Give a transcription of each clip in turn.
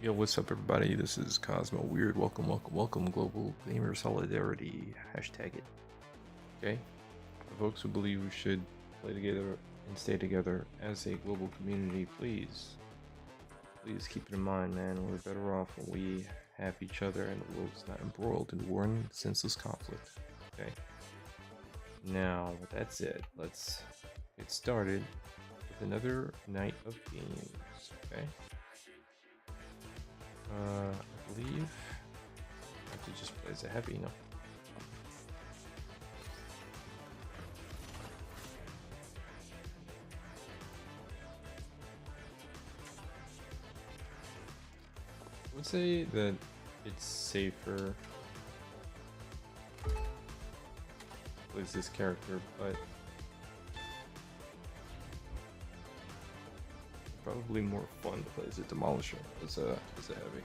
Yo, what's up, everybody? This is Cosmo Weird. Welcome, welcome, welcome. Global Gamer Solidarity. Hashtag it. Okay? For folks who believe we should play together and stay together as a global community, please keep it in mind, man. We're better off when we have each other and the world is not embroiled in war and senseless conflict. Okay? Now, with that said, let's get started with another night of games. Okay? I believe I have to just play as a heavy, no? I would say that it's safer with this character, but probably more fun to play as a demolisher as a heavy.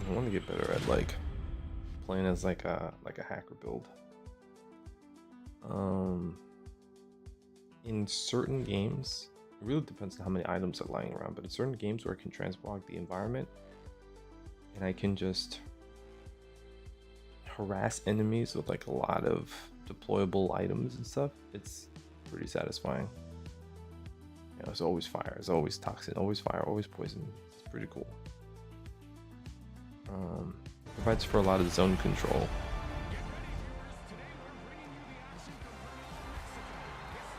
I want to get better at like playing as like a hacker build. In certain games, it really depends on how many items are lying around, but in certain games where I can transmog the environment and I can just harass enemies with like a lot of deployable items and stuff, it's pretty satisfying. You know, there's always fire, there's always toxin, always fire, always poison. It's pretty cool. Provides for a lot of zone control.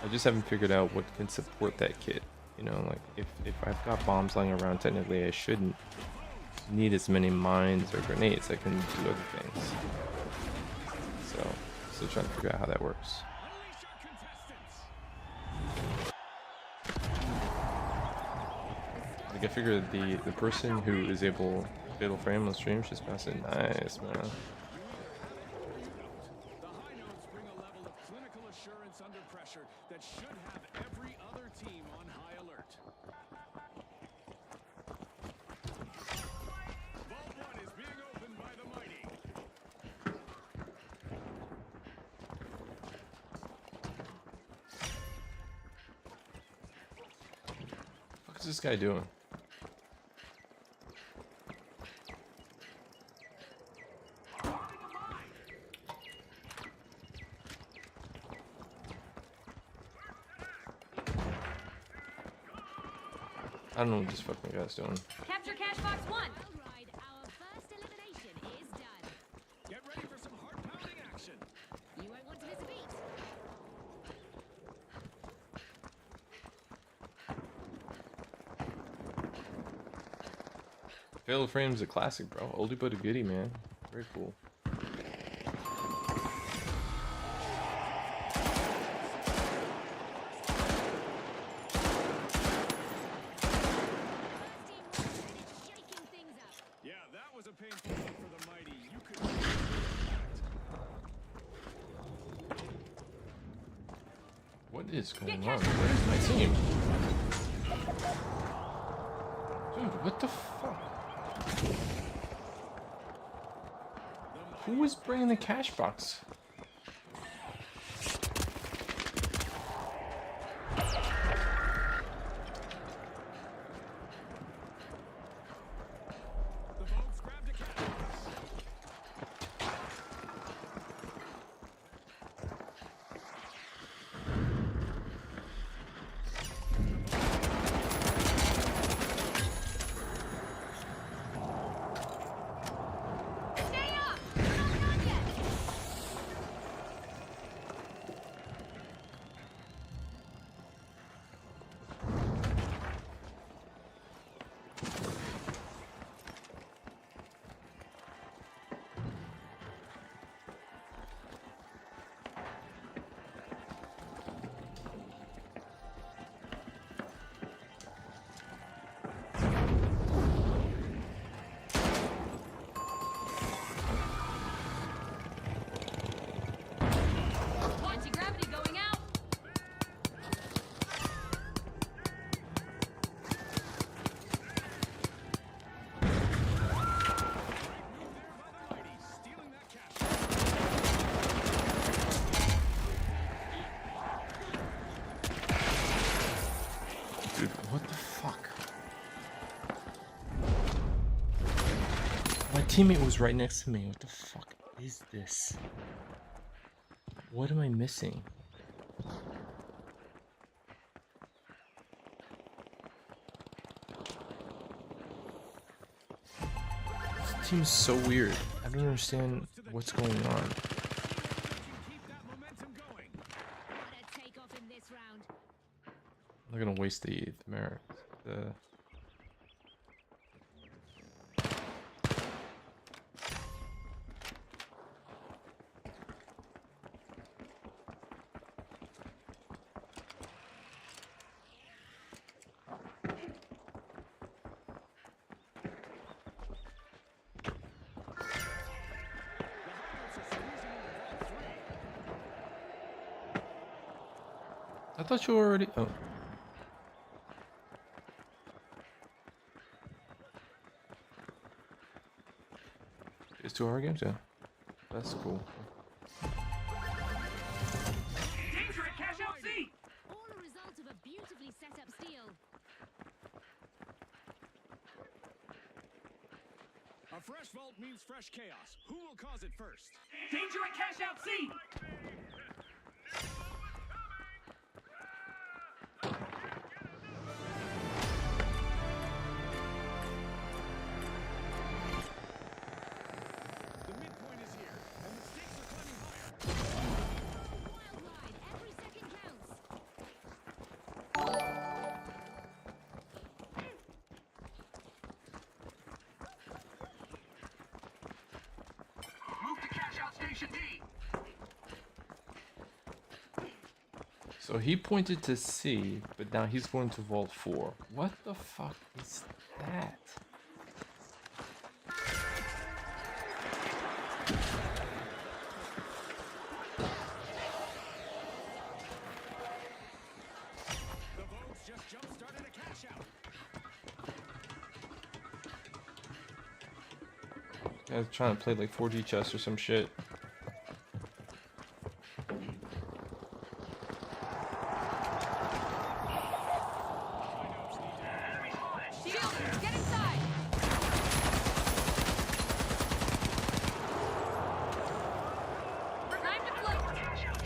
I just haven't figured out what can support that kit. You know, like if I've got bombs lying around, technically I shouldn't need as many mines or grenades. I can do other things. So, still trying to figure out how that works. Like I figured the person who is able fatal frame on stream just pass it. Nice, man. That should have every other team on high alert. Vault 1 is being opened by the mighty. What is this guy doing? I don't know what this fucking guy's doing. Capture cash box 1. Alright, our first elimination is done. Get ready for some heart-pounding action. You won't want to miss a beat. Fatal Frame's a classic, bro. Oldie but a goodie, man. Very cool. Shaking things up. Yeah, that was a painful one for the mighty. You could. What is going on? Where's my team? Dude, what the fuck? Who is bringing the cash box? The votes grabbed a cat. Stay up. We're not done yet. teammate was right next to me. What the fuck is this? What am I missing? This team's so weird. I don't understand what's going on. Keep that momentum going. What a takeoff in this round. I'm not gonna waste the merit. The I thought you were already. Oh. It's 2 hour games, yeah. That's cool. Danger at cash out C! All a result of a beautifully set up steal. A fresh vault means fresh chaos. Who will cause it first? Danger at cash out C! The midpoint is here, and the stakes are climbing higher. Wild ride. Every second counts. Move to cash out station D! So he pointed to C, but now he's going to Vault 4. What the fuck is that? The Vogues just jump-started a cash out. Guy's trying to play like 4G chess or some shit. Shield, get inside. Time to float. Cash out D!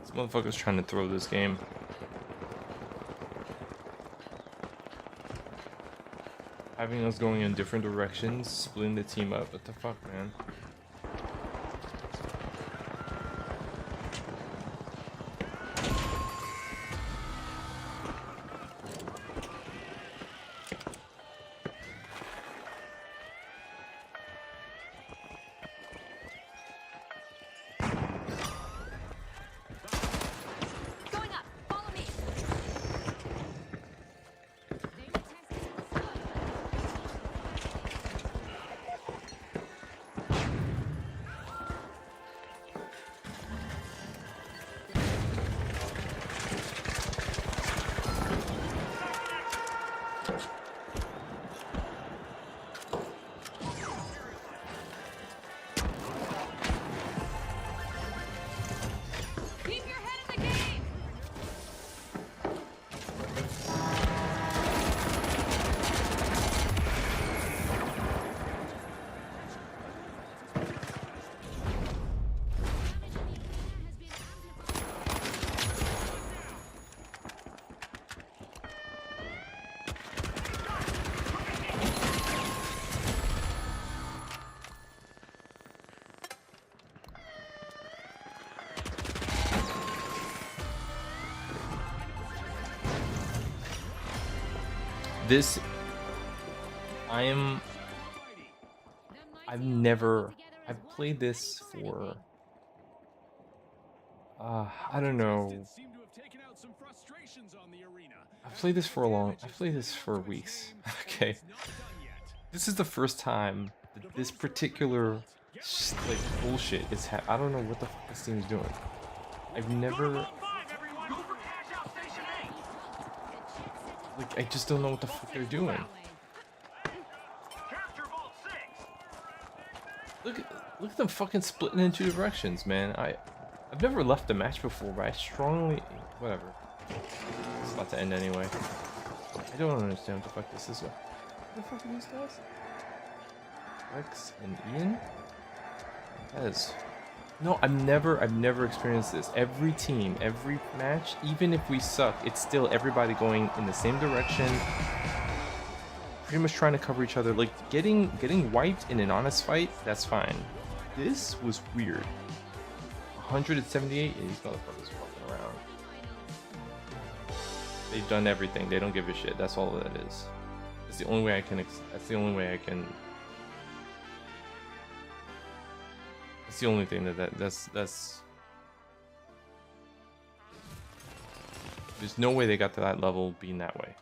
This motherfucker's trying to throw this game. Having us going in different directions, splitting the team up. What the fuck, man? Going up. Follow me. They were testing the slope. Keep your head in the game. Has been amplified. This... I am... Alrighty. The I've played this for I don't know. Seem to have taken out some frustrations on the arena. I've played this for I've played this for weeks. Okay. Not done yet. This is the first time that this particular like bullshit is I don't know what the fuck this team's doing. I've never Vault 5, everyone. Go for cash out station A. like I just don't know what the fuck they're doing. Capture Vault 6. Look at them fucking splitting in two directions, man. I've never left a match before, but I strongly whatever. It's about to end anyway. I don't understand what the fuck this is. What the fuck are these guys? Rex and Ian? Yes. No, I've never experienced this. Every team, every match, even if we suck, it's still everybody going in the same direction. Pretty much trying to cover each other. Like getting wiped in an honest fight, that's fine. This was weird. 178 and these motherfuckers fucking around. They've done everything. They don't give a shit. That's all that is. That's the only way I can. That's the only way I can. That's the only thing that's. There's no way they got to that level being that way.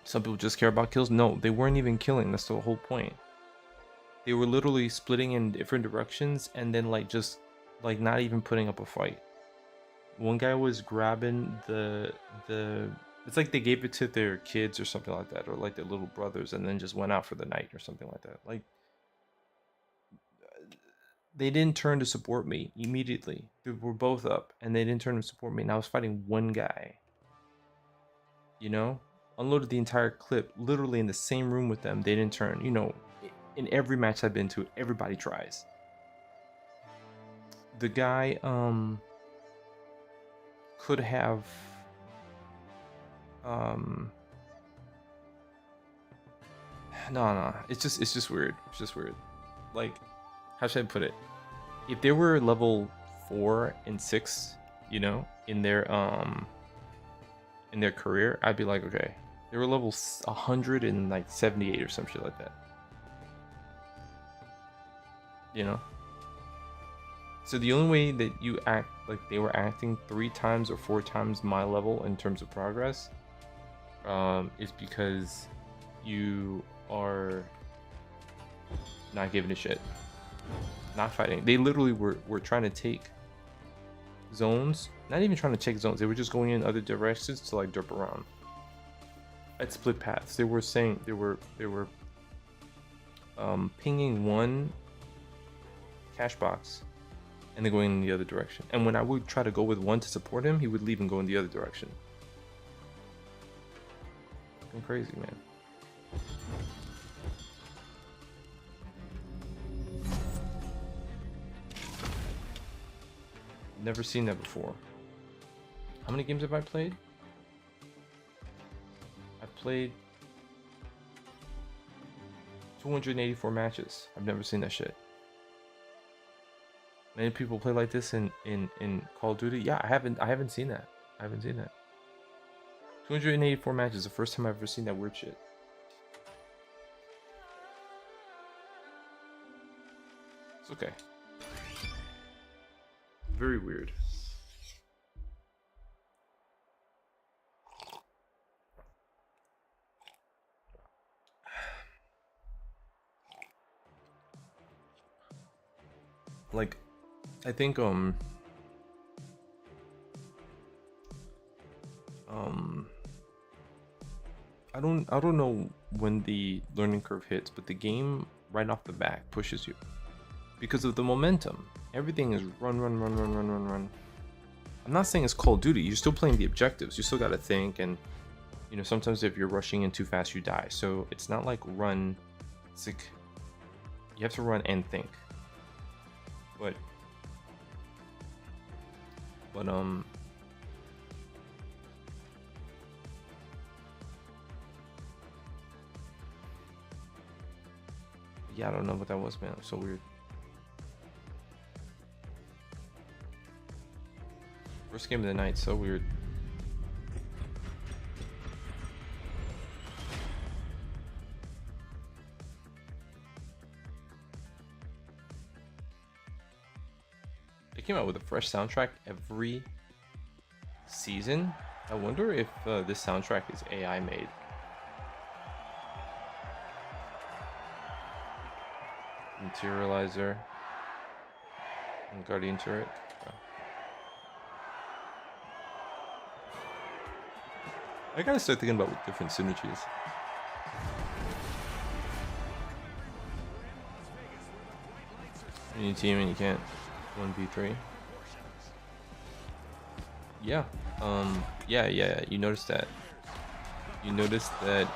Some people just care about kills. No, they weren't even killing. That's the whole point. They were literally splitting in different directions and then like just like not even putting up a fight. One guy was grabbing the it's like they gave it to their kids or something like that, or like their little brothers, and then just went out for the night or something like that. Like they didn't turn to support me immediately. They were both up and they didn't turn to support me, and I was fighting one guy. You know? Unloaded the entire clip literally in the same room with them. They didn't turn. You know, in every match I've been to, everybody tries. The guy could have no, it's just weird. It's just weird. Like, how should I put it? If they were level 4 and 6, you know, in their career, I'd be like, okay. They were level 178 or some shit like that. You know? So the only way that you act like they were acting 3 times or 4 times my level in terms of progress is because you are not giving a shit. Not fighting. They literally were trying to take zones. Not even trying to take zones. They were just going in other directions to like derp around. At split paths. They were saying they were pinging one cash box and then going in the other direction. And when I would try to go with one to support him, he would leave and go in the other direction. Fucking crazy, man. Never seen that before. How many games have I played? I've played 284 matches. I've never seen that shit. Many people play like this in Call of Duty. Yeah, I haven't seen that. I haven't seen that. 284 matches, the first time I've ever seen that weird shit. It's okay. Very weird. Like, I think I don't know when the learning curve hits, but the game right off the bat pushes you because of the momentum. Everything is run, run, run, run, run, run, run. I'm not saying it's Call of Duty. You're still playing the objectives. You still got to think, and you know, sometimes if you're rushing in too fast, you die. So it's not like run. It's like you have to run and think. But yeah, I don't know what that was, man. It was so weird. First game of the night, so weird. They came out with a fresh soundtrack every season. I wonder if this soundtrack is AI made. Materializer and Guardian Turret. Oh. I gotta start thinking about different synergies. Any team and you can't 1v3. Yeah. Yeah. You noticed that. You noticed that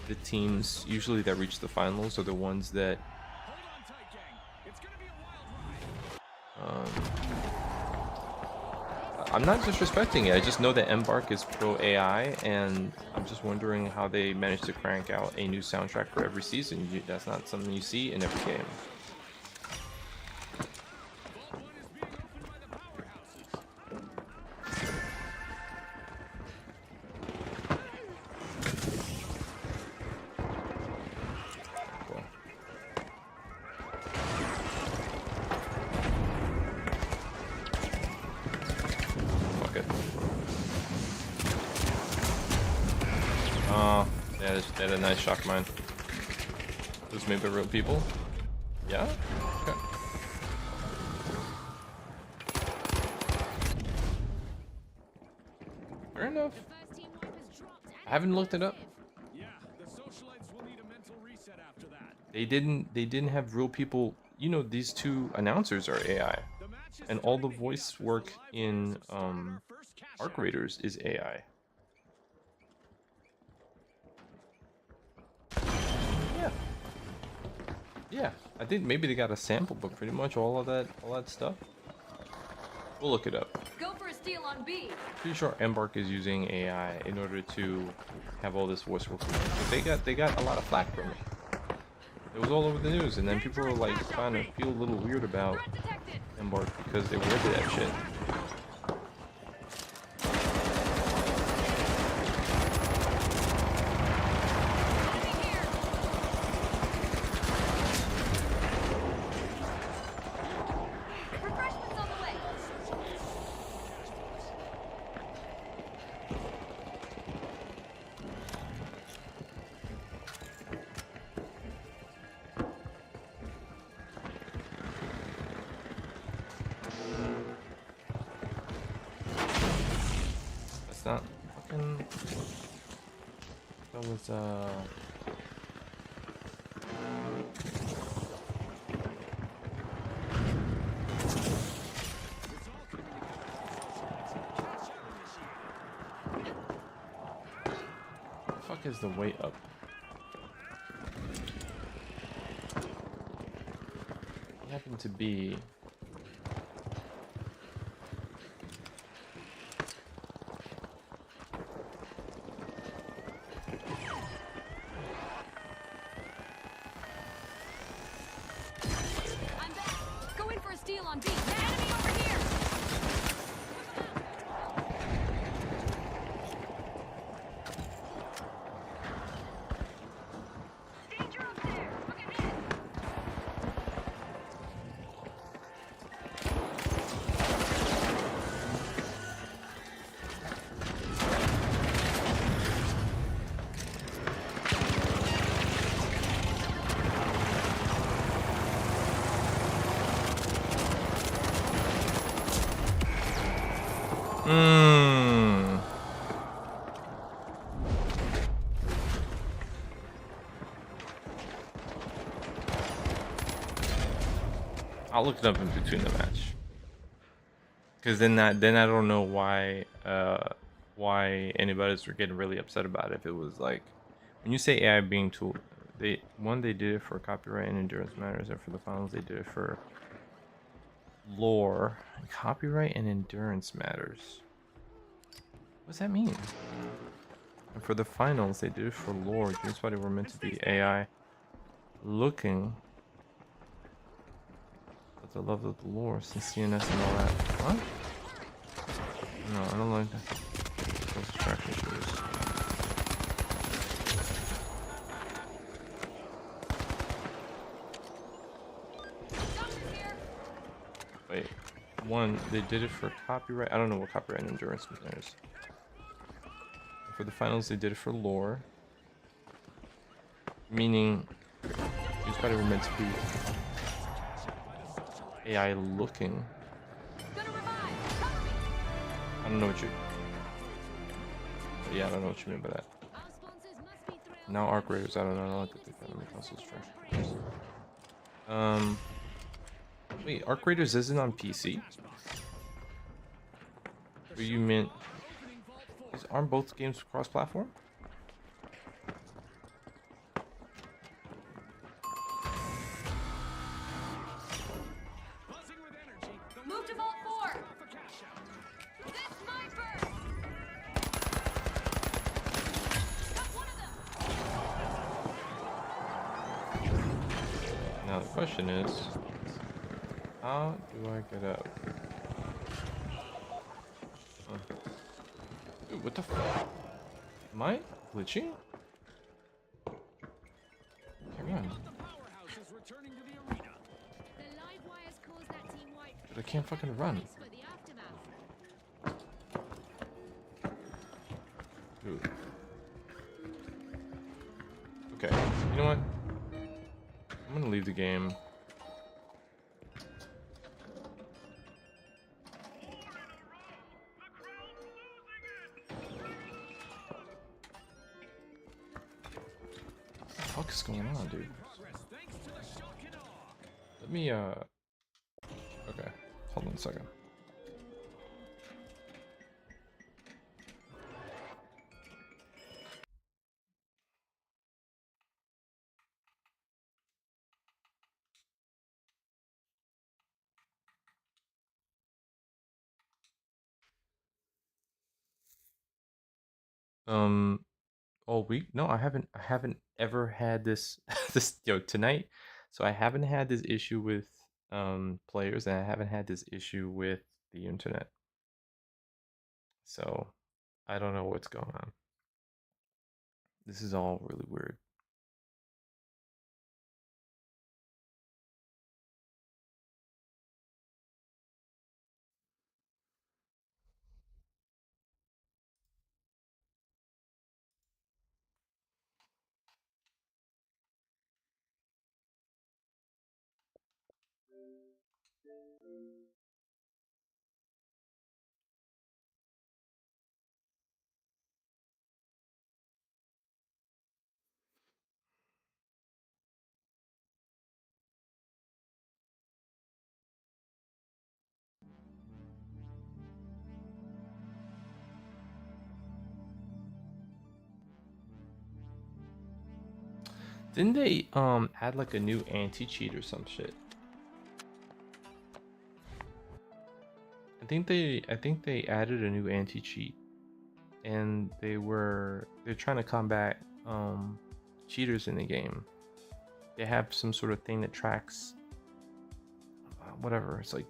the teams usually that reach the finals are the ones that I'm not disrespecting it. I just know that Embark is pro AI, and I'm just wondering how they managed to crank out a new soundtrack for every season. That's not something you see in every game. They had a nice shock mine. Those maybe real people? Yeah? Okay. Fair enough. I haven't looked it up. Yeah, the socialites will need a mental reset after that. They didn't have real people. You know, these two announcers are AI. And all the voice work in Arc Raiders is AI. Yeah, I think maybe they got a sample, but pretty much all that stuff. We'll look it up. Go for a steal on B. Pretty sure Embark is using AI in order to have all this voice work. But they got a lot of flack from it. It was all over the news, and then people were like trying to feel a little weird about Embark because they were into that shit. Not fucking. That was the fuck is the way up? It happened to be. Hmm. I'll look it up in between the match. Cause then I don't know why anybody's getting really upset about it. If it was like when you say AI being tool, they did it for copyright and endurance matters, and for the finals they did it for lore. Copyright and endurance matters. What does that mean? And for the finals they did it for lore. Dreams Body were meant to be AI looking, but the love of the lore since CNS and all that. What? No, I don't like that. Those distraction shooters. Doctor's here. Wait, one, they did it for copyright. I don't know what copyright and endurance is. For the finals, they did it for lore, meaning it's probably meant to be AI looking. Gonna revive. Cover me. I don't know what you. Yeah, I don't know what you mean by that. Our sponsors must be thrilled. Now arc raiders, I don't know. I don't like that they found console distraction. Wait, arc raiders isn't on PC. What you meant? Aren't both games cross-platform? Buzzing with energy. The Move to Vault 4. off a cash out. This might burn. Got one of them. Now the question is, how do I get out? Dude, what the fuck? Am I glitching? Can't run. The powerhouse is returning to the arena. The live wires caused that team wipe. But I can't fucking run. Brace for the aftermath. Dude. Okay, you know what? I'm gonna leave the game. What the fuck is going on, dude? Progress thanks to the shock and awe. Let me, okay. Hold on a second. All week? No, I haven't ever had this tonight. So I haven't had this issue with players, and I haven't had this issue with the internet. So I don't know what's going on. This is all really weird. Didn't they add like a new anti-cheat or some shit? I think they added a new anti-cheat, and they're trying to combat cheaters in the game. They have some sort of thing that tracks whatever. It's like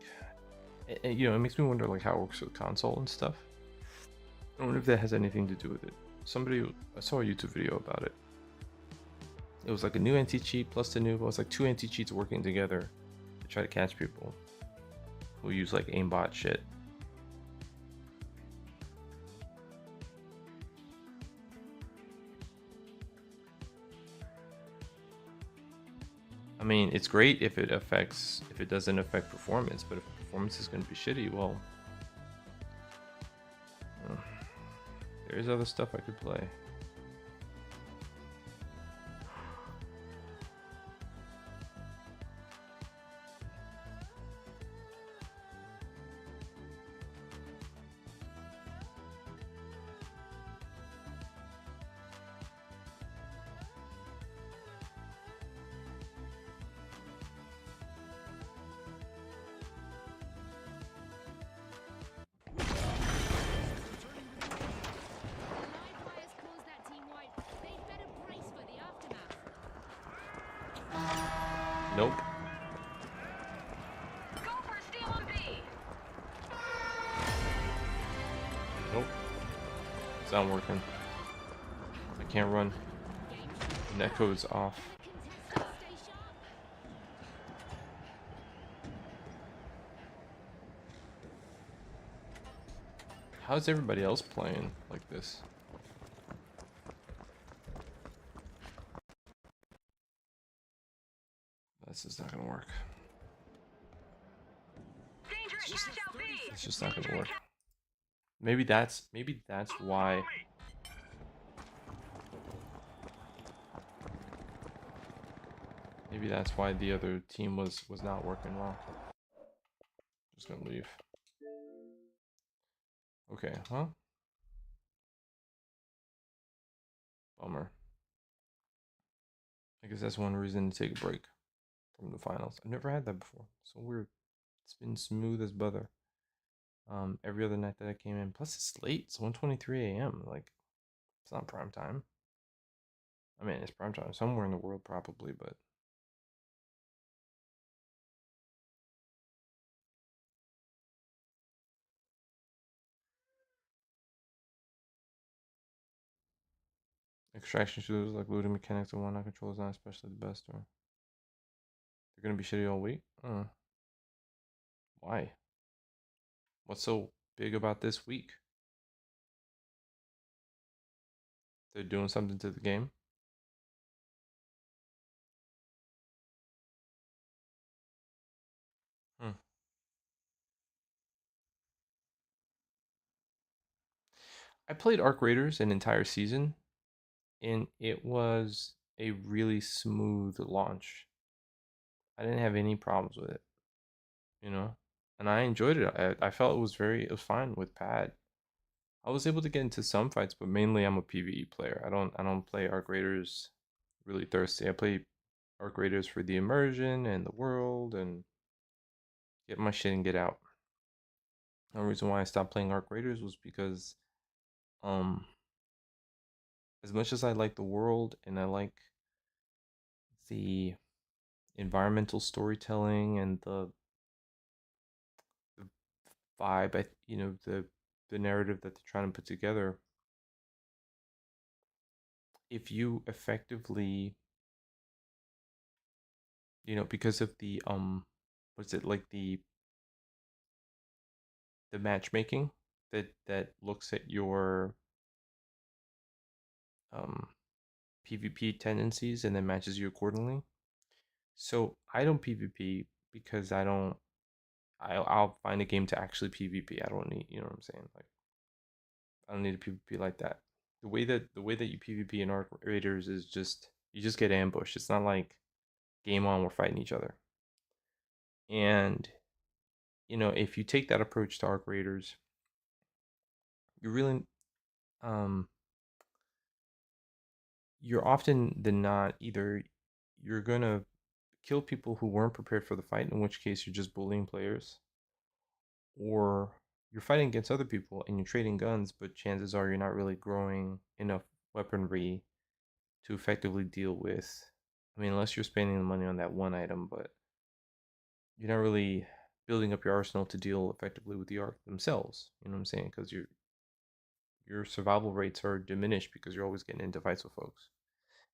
you know, it makes me wonder like how it works with console and stuff. I wonder if that has anything to do with it. I saw a YouTube video about it. It was like a new anti-cheat plus the new, it was like two anti-cheats working together to try to catch people who use like aimbot shit. I mean, it's great if it doesn't affect performance, but if performance is going to be shitty, well, There's other stuff I could play. The live wires caused that team wipe. They'd better brace for the aftermath. Nope. Go for steal on B. Nope. It's not working. I can't run. Netcode's off. Can the contestants stay sharp? How's everybody else playing like this? This is not gonna work. Dangerous cash out B. It's just not gonna work. Maybe that's why. Maybe that's why the other team was not working well. Just gonna leave. Okay, huh? Bummer. I guess that's one reason to take a break from the finals. I've never had that before. So weird. It's been smooth as butter. Every other night that I came in. Plus it's late. It's 1:23 a.m. Like, it's not prime time. I mean, it's prime time somewhere in the world probably, but extraction shooters like looting mechanics and whatnot control is not especially the best. Or they're gonna be shitty all week. Why? What's so big about this week? They're doing something to the game. Hmm. I played Arc Raiders an entire season, and it was a really smooth launch. I didn't have any problems with it, you know, and I enjoyed it. I felt it was fine with pad. I was able to get into some fights, but mainly I'm a PvE player. I don't play Arc Raiders really thirsty. I play Arc Raiders for the immersion and the world and get my shit and get out. The reason why I stopped playing Arc Raiders was because um as much as I like the world and I like the environmental storytelling and the vibe, the narrative that they're trying to put together, if you effectively, because of the what's it like the matchmaking that looks at your um PvP tendencies and then matches you accordingly. So I don't PvP because I'll find a game to actually PvP. I don't need, you know what I'm saying? Like, I don't need a PvP like that. The way that you PvP in Arc Raiders is just you just get ambushed. It's not like game on, we're fighting each other. And if you take that approach to Arc Raiders, you really um you're often than not either you're gonna kill people who weren't prepared for the fight, in which case you're just bullying players, or you're fighting against other people and you're trading guns, but chances are you're not really growing enough weaponry to effectively deal with. I mean, unless you're spending the money on that one item, but you're not really building up your arsenal to deal effectively with the arc themselves. You know what I'm saying? Because your survival rates are diminished because you're always getting into fights with folks.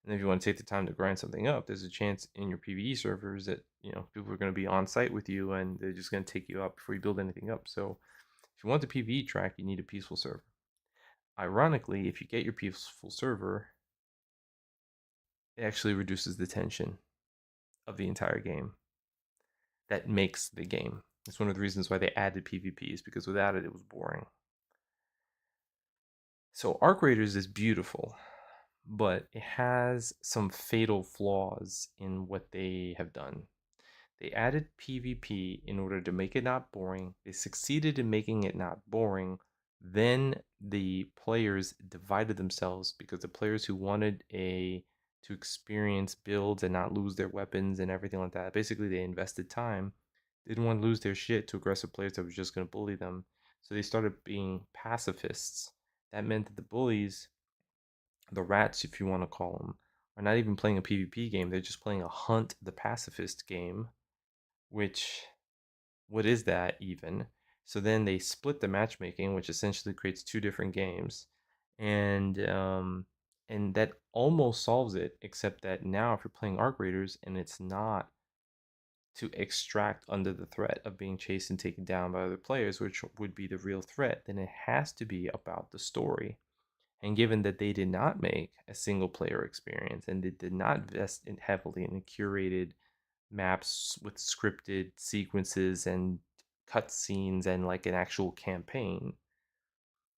And if you want to take the time to grind something up, there's a chance in your PvE servers that people are going to be on site with you and they're just going to take you out before you build anything up. So if you want the PvE track, you need a peaceful server. Ironically, if you get your peaceful server, it actually reduces the tension of the entire game. That makes the game. It's one of the reasons why they added PvP, is because without it, it was boring. So Arc Raiders is beautiful, but it has some fatal flaws in what they have done. They added PvP in order to make it not boring. They succeeded in making it not boring. Then the players divided themselves because the players who wanted a to experience builds and not lose their weapons and everything like that. Basically, they invested time. They didn't want to lose their shit to aggressive players that were just going to bully them. So they started being pacifists. That meant that the bullies, the rats, if you want to call them, are not even playing a PvP game. They're just playing a hunt the pacifist game, which what is that even? So then they split the matchmaking, which essentially creates two different games, and and that almost solves it, except that now if you're playing Arc Raiders and it's not to extract under the threat of being chased and taken down by other players, which would be the real threat, then it has to be about the story. And given that they did not make a single player experience and they did not invest in heavily in a curated maps with scripted sequences and cutscenes and like an actual campaign.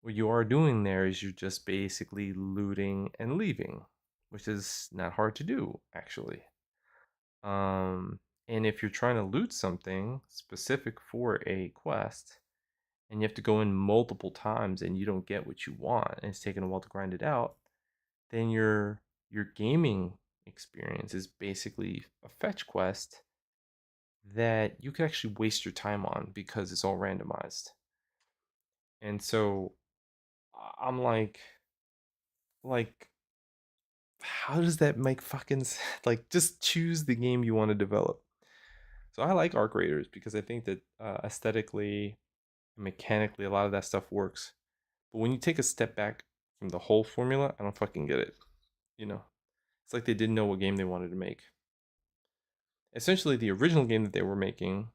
What you are doing there is you're just basically looting and leaving, which is not hard to do actually. And if you're trying to loot something specific for a quest, and you have to go in multiple times and you don't get what you want, and it's taking a while to grind it out, then your gaming experience is basically a fetch quest that you could actually waste your time on because it's all randomized. And so I'm like, how does that make fucking like just choose the game you want to develop? So I like Arc Raiders because I think that aesthetically, mechanically, a lot of that stuff works. But when you take a step back from the whole formula, I don't fucking get it. You know, it's like they didn't know what game they wanted to make. Essentially, the original game that they were making,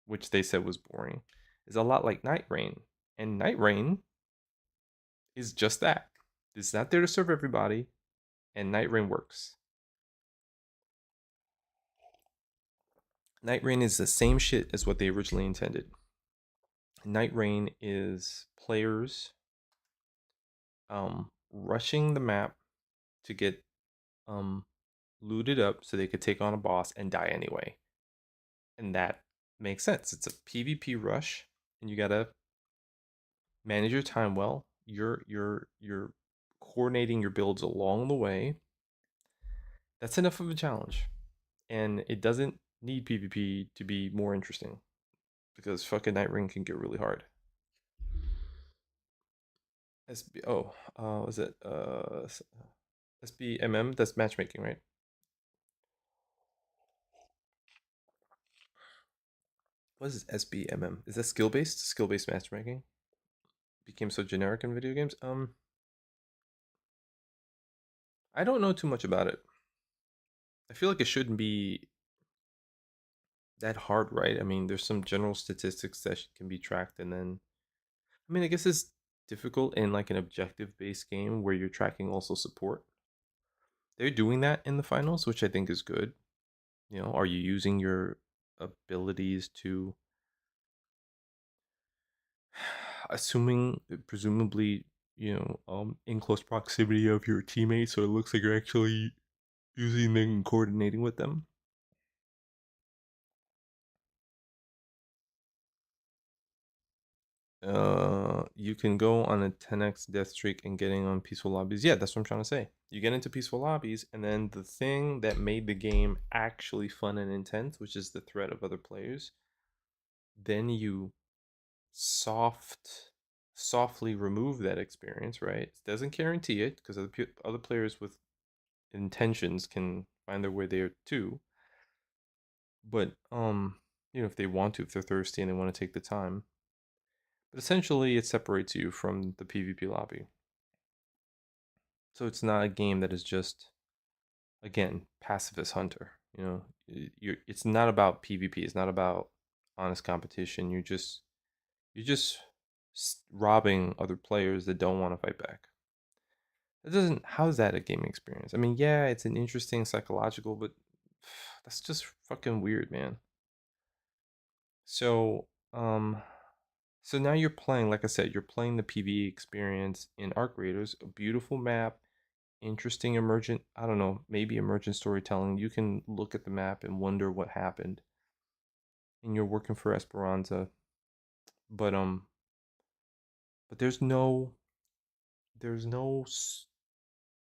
which they said was boring, is a lot like Night Rain. And Night Rain is just that. It's not there to serve everybody, and Night Rain works. Night Rain is the same shit as what they originally intended. Night Rain is players rushing the map to get um looted up so they could take on a boss and die anyway. And that makes sense. It's a PvP rush, and you gotta manage your time well. You're coordinating your builds along the way. That's enough of a challenge. And it doesn't need PvP to be more interesting because fucking Night Ring can get really hard. SB was it SBMM? That's matchmaking, right? What is SBMM? Is that skill based? Skill based matchmaking became so generic in video games. I don't know too much about it. I feel like it shouldn't be that hard, right? I mean, there's some general statistics that can be tracked, and then I mean, I guess it's difficult in like an objective based game where you're tracking also support. They're doing that in the finals, which I think is good. You know, are you using your abilities to, assuming, presumably, in close proximity of your teammates, so it looks like you're actually using them and coordinating with them? You can go on a 10x death streak and getting on peaceful lobbies. Yeah, that's what I'm trying to say. You get into peaceful lobbies, and then the thing that made the game actually fun and intense, which is the threat of other players, then you softly remove that experience, right? It doesn't guarantee it because other players with intentions can find their way there too. But if they want to, if they're thirsty and they want to take the time. But essentially, it separates you from the PvP lobby. So it's not a game that is just, again, pacifist hunter. It's not about PvP. It's not about honest competition. You're just robbing other players that don't want to fight back. That doesn't. How's that a gaming experience? I mean, yeah, it's an interesting psychological, but that's just fucking weird, man. So, So now you're playing, like I said, you're playing the PvE experience in Arc Raiders, a beautiful map, interesting emergent, I don't know, maybe emergent storytelling. You can look at the map and wonder what happened. And you're working for Esperanza, but but there's no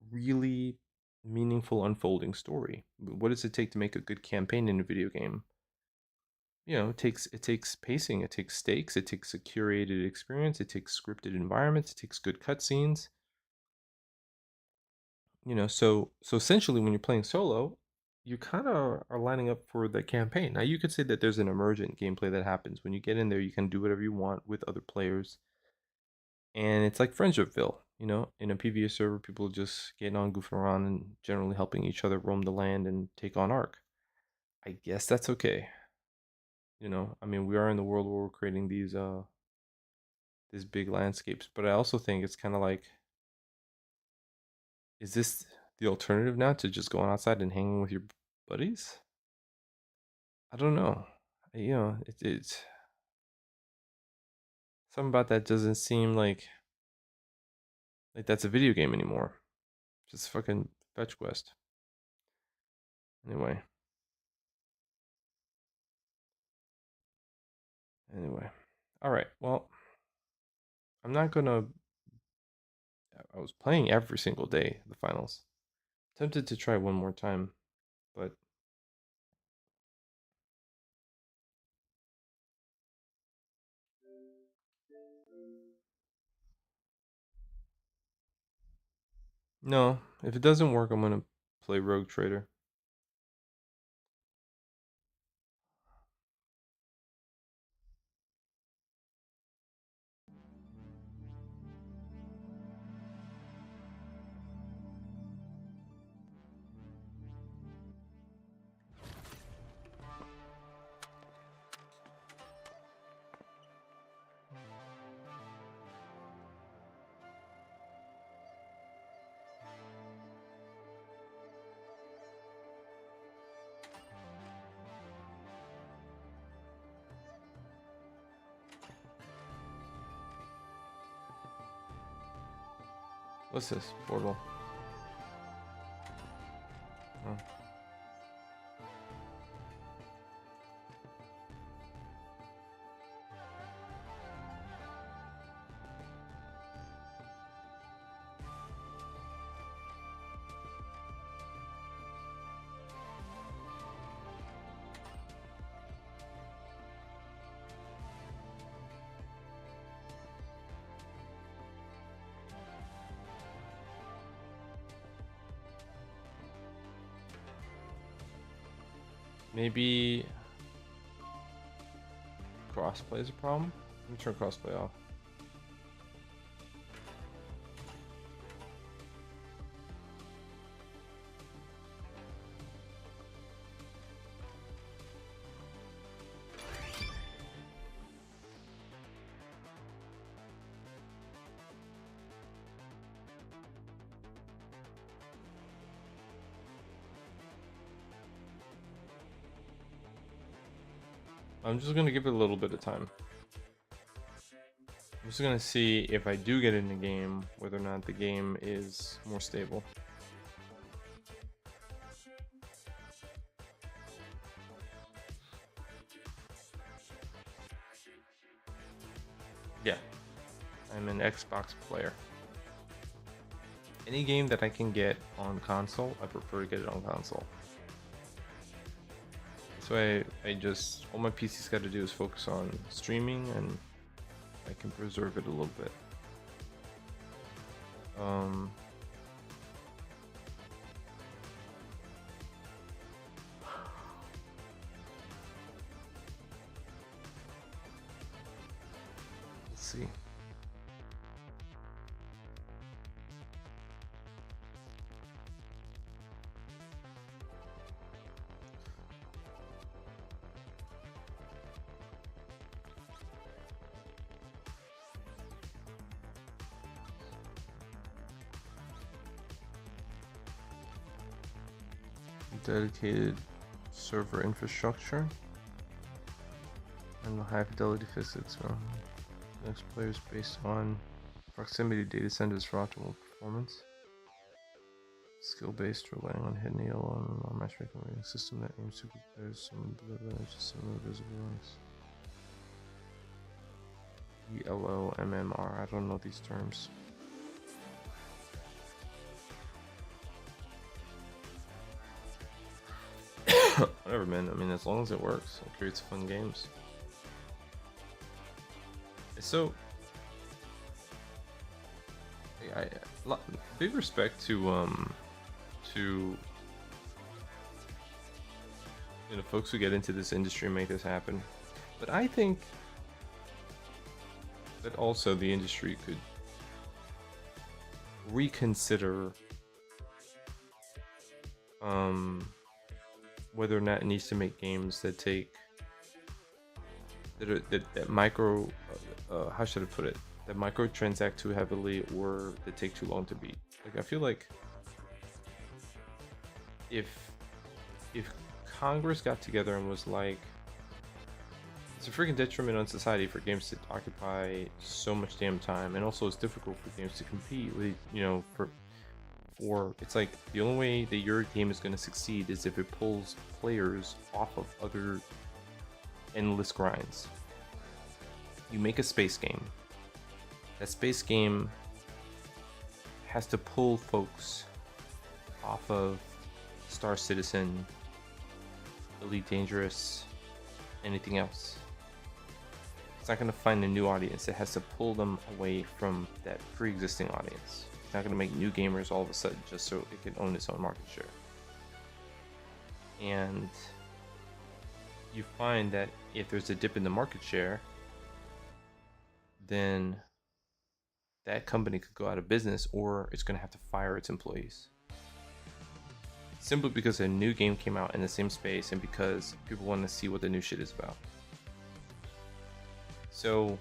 really meaningful unfolding story. What does it take to make a good campaign in a video game? It takes pacing, it takes stakes, it takes a curated experience, it takes scripted environments, it takes good cutscenes. So essentially when you're playing solo, you kind of are lining up for the campaign. Now you could say that there's an emergent gameplay that happens when you get in there. You can do whatever you want with other players, and it's like Friendshipville. In a PvE server, people just getting on, goofing around, and generally helping each other roam the land and take on Ark. I guess that's okay. I mean, we are in the world where we're creating these big landscapes, but I also think it's kind of like, is this the alternative now to just going outside and hanging with your buddies? I don't know. It's something about that doesn't seem like that's a video game anymore. Just fucking fetch quest. Anyway, anyway. All right. Well, I'm not gonna. I was playing every single day the finals. Tempted to try one more time, but no. If it doesn't work, I'm gonna play Rogue Trader. What's this? Portal. Oh. Maybe crossplay is a problem. Let me turn crossplay off. I'm just gonna give it a little bit of time. I'm just gonna see if I do get in the game, whether or not the game is more stable. Yeah, I'm an Xbox player. Any game that I can get on console, I prefer to get it on console. That's why all my PC's got to do is focus on streaming, and I can preserve it a little bit. Let's see. Dedicated server infrastructure and high fidelity physics. Next players based on proximity data centers for optimal performance. Skill based, relying on hidden ELO and a matchmaking rating system that aims to keep players some advantage to similar visible ranks. ELO, MMR, I don't know these terms. Whatever, man. I mean, as long as it works, it creates fun games. So, big respect to folks who get into this industry and make this happen. But I think that also the industry could reconsider whether or not it needs to make games that take that micro how should I put it, that microtransact too heavily or that take too long to beat. Like, I feel like if Congress got together and was like, it's a freaking detriment on society for games to occupy so much damn time, and also it's difficult for games to compete with, for it's like the only way that your game is going to succeed is if it pulls players off of other endless grinds. You make a space game. That space game has to pull folks off of Star Citizen, Elite Dangerous, anything else. It's not going to find a new audience. It has to pull them away from that pre-existing audience. It's not going to make new gamers all of a sudden just so it can own its own market share. And you find that if there's a dip in the market share, then that company could go out of business, or it's going to have to fire its employees. Simply because a new game came out in the same space and because people want to see what the new shit is about. So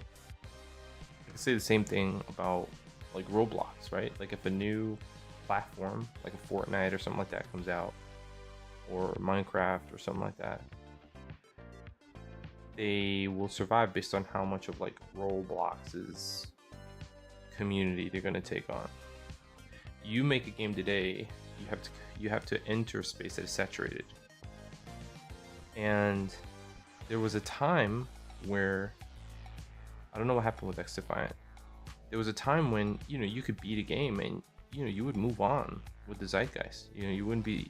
I can say the same thing about like Roblox, right? Like if a new platform like a Fortnite or something like that comes out, or Minecraft or something like that, they will survive based on how much of like Roblox's community they're going to take on. You make a game today, you have to enter a space that is saturated. And there was a time where, I don't know what happened with X Defiant. There was a time when you could beat a game and you would move on with the zeitgeist. You wouldn't be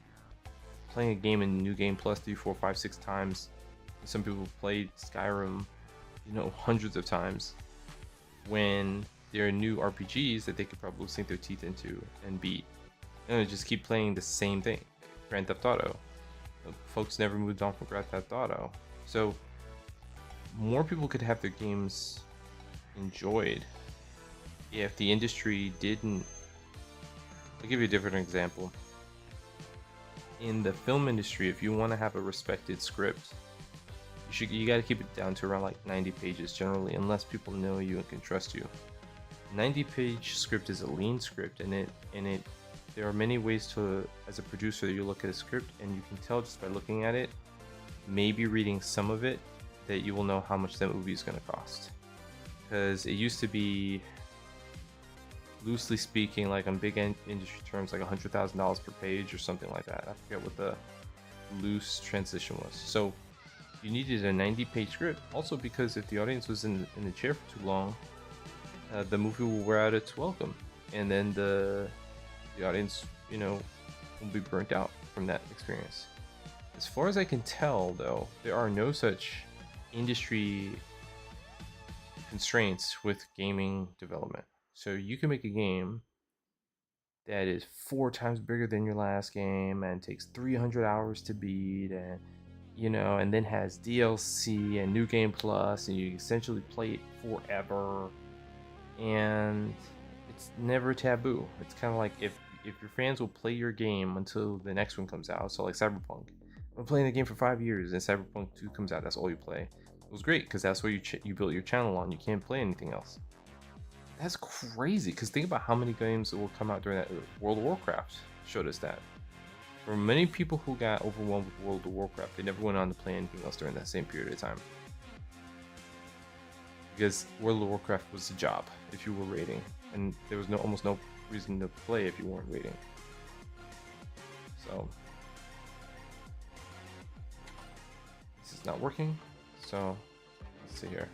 playing a game in New Game Plus 3, 4, 5, 6 times. Some people played Skyrim, hundreds of times, when there are new RPGs that they could probably sink their teeth into and beat. And just keep playing the same thing. Grand Theft Auto. Folks never moved on from Grand Theft Auto. So more people could have their games enjoyed if the industry didn't. I'll give you a different example. In the film industry, if you want to have a respected script, you got to keep it down to around like 90 pages generally, unless people know you and can trust you. 90-page script is a lean script, and there are many ways to, as a producer, you look at a script and you can tell just by looking at it, maybe reading some of it, that you will know how much that movie is going to cost. Because it used to be, loosely speaking, like on big industry terms, like $100,000 per page or something like that. I forget what the loose transition was. So you needed a 90-page script. Also because if the audience was in the chair for too long, the movie will wear out its welcome, and then the audience, will be burnt out from that experience. As far as I can tell, though, there are no such industry constraints with gaming development. So you can make a game that is 4 times bigger than your last game and takes 300 hours to beat, and and then has DLC and New Game Plus, and you essentially play it forever, and it's never taboo. It's kind of like if your fans will play your game until the next one comes out. So like Cyberpunk, I'm playing the game for 5 years, and Cyberpunk 2 comes out, that's all you play. It was great because that's what you built your channel on. You can't play anything else. That's crazy, because think about how many games will come out during that. World of Warcraft showed us that. For many people who got overwhelmed with World of Warcraft, they never went on to play anything else during that same period of time. because World of Warcraft was a job if you were raiding, and there was almost no reason to play if you weren't raiding. So this is not working. So let's see here.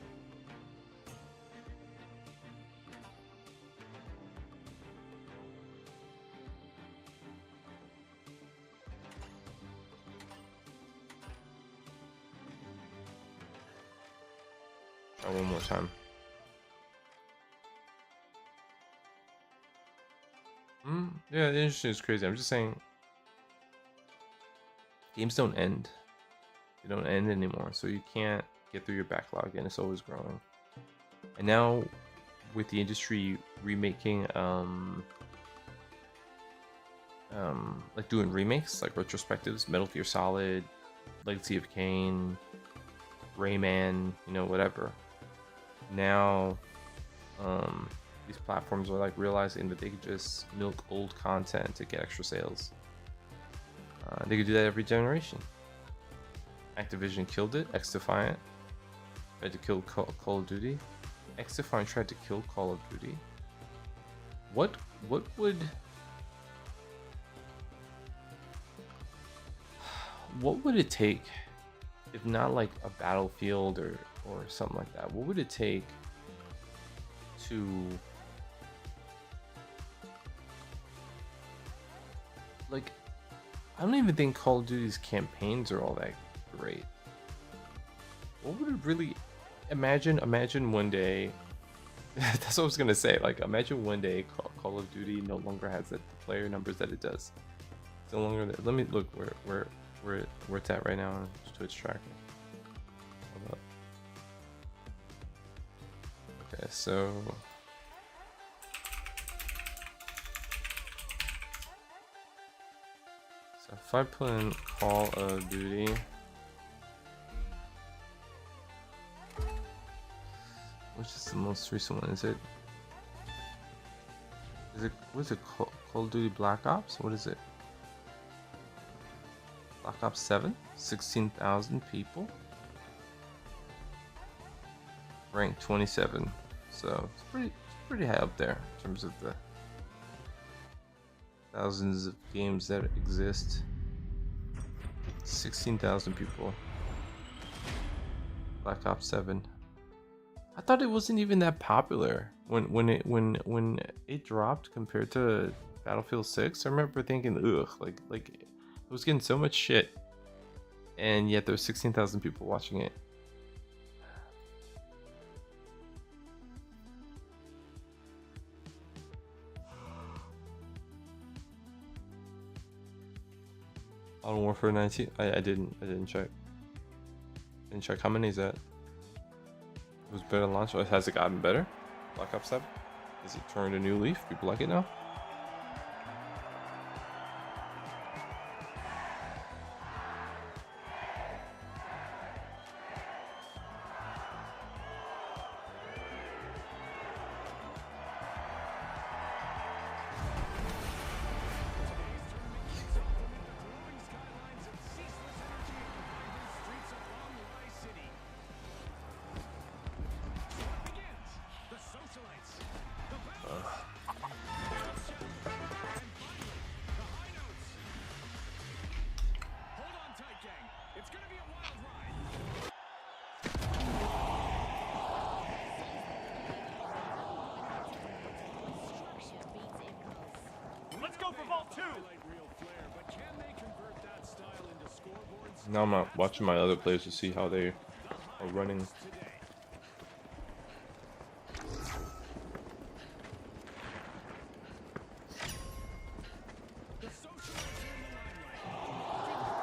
Try one more time. Yeah, the industry is crazy. I'm just saying, games don't end. They don't end anymore, so you can't get through your backlog, and it's always growing. And now, with the industry remaking, like doing remakes, like retrospectives, Metal Gear Solid, Legacy of Kain, Rayman, you know, whatever. Now, these platforms are like realizing that they could just milk old content to get extra sales. They could do that every generation. Activision killed it. X-Defiant tried to kill Call of Duty. X-Defiant tried to kill Call of Duty. What would it take, if not like a Battlefield or something like that? What would it take to, like, I don't even think Call of Duty's campaigns are all that great. What would it really, imagine one day, that's what I was gonna say, like, imagine one day Call of Duty no longer has the player numbers that it does. It's no longer there. Let me look where it's at right now on Twitch tracking. Hold up. Okay, so if I put in Call of Duty, which is the most recent one? Is it what is it, Call of Duty Black Ops? What is it? Black Ops 7? 16,000 people? Ranked 27. So it's pretty high up there in terms of the thousands of games that exist. 16,000 people. Black Ops 7. I thought it wasn't even that popular when it dropped compared to Battlefield 6. I remember thinking, ugh, like it was getting so much shit, and yet there's 16,000 people watching it. Modern Warfare 19. I didn't check. Didn't check. How many is that? It was better launch. Oh, has it gotten better? Black Ops 7? Has it turned a new leaf? People like it now? Now I'm watching my other players to see how they are running.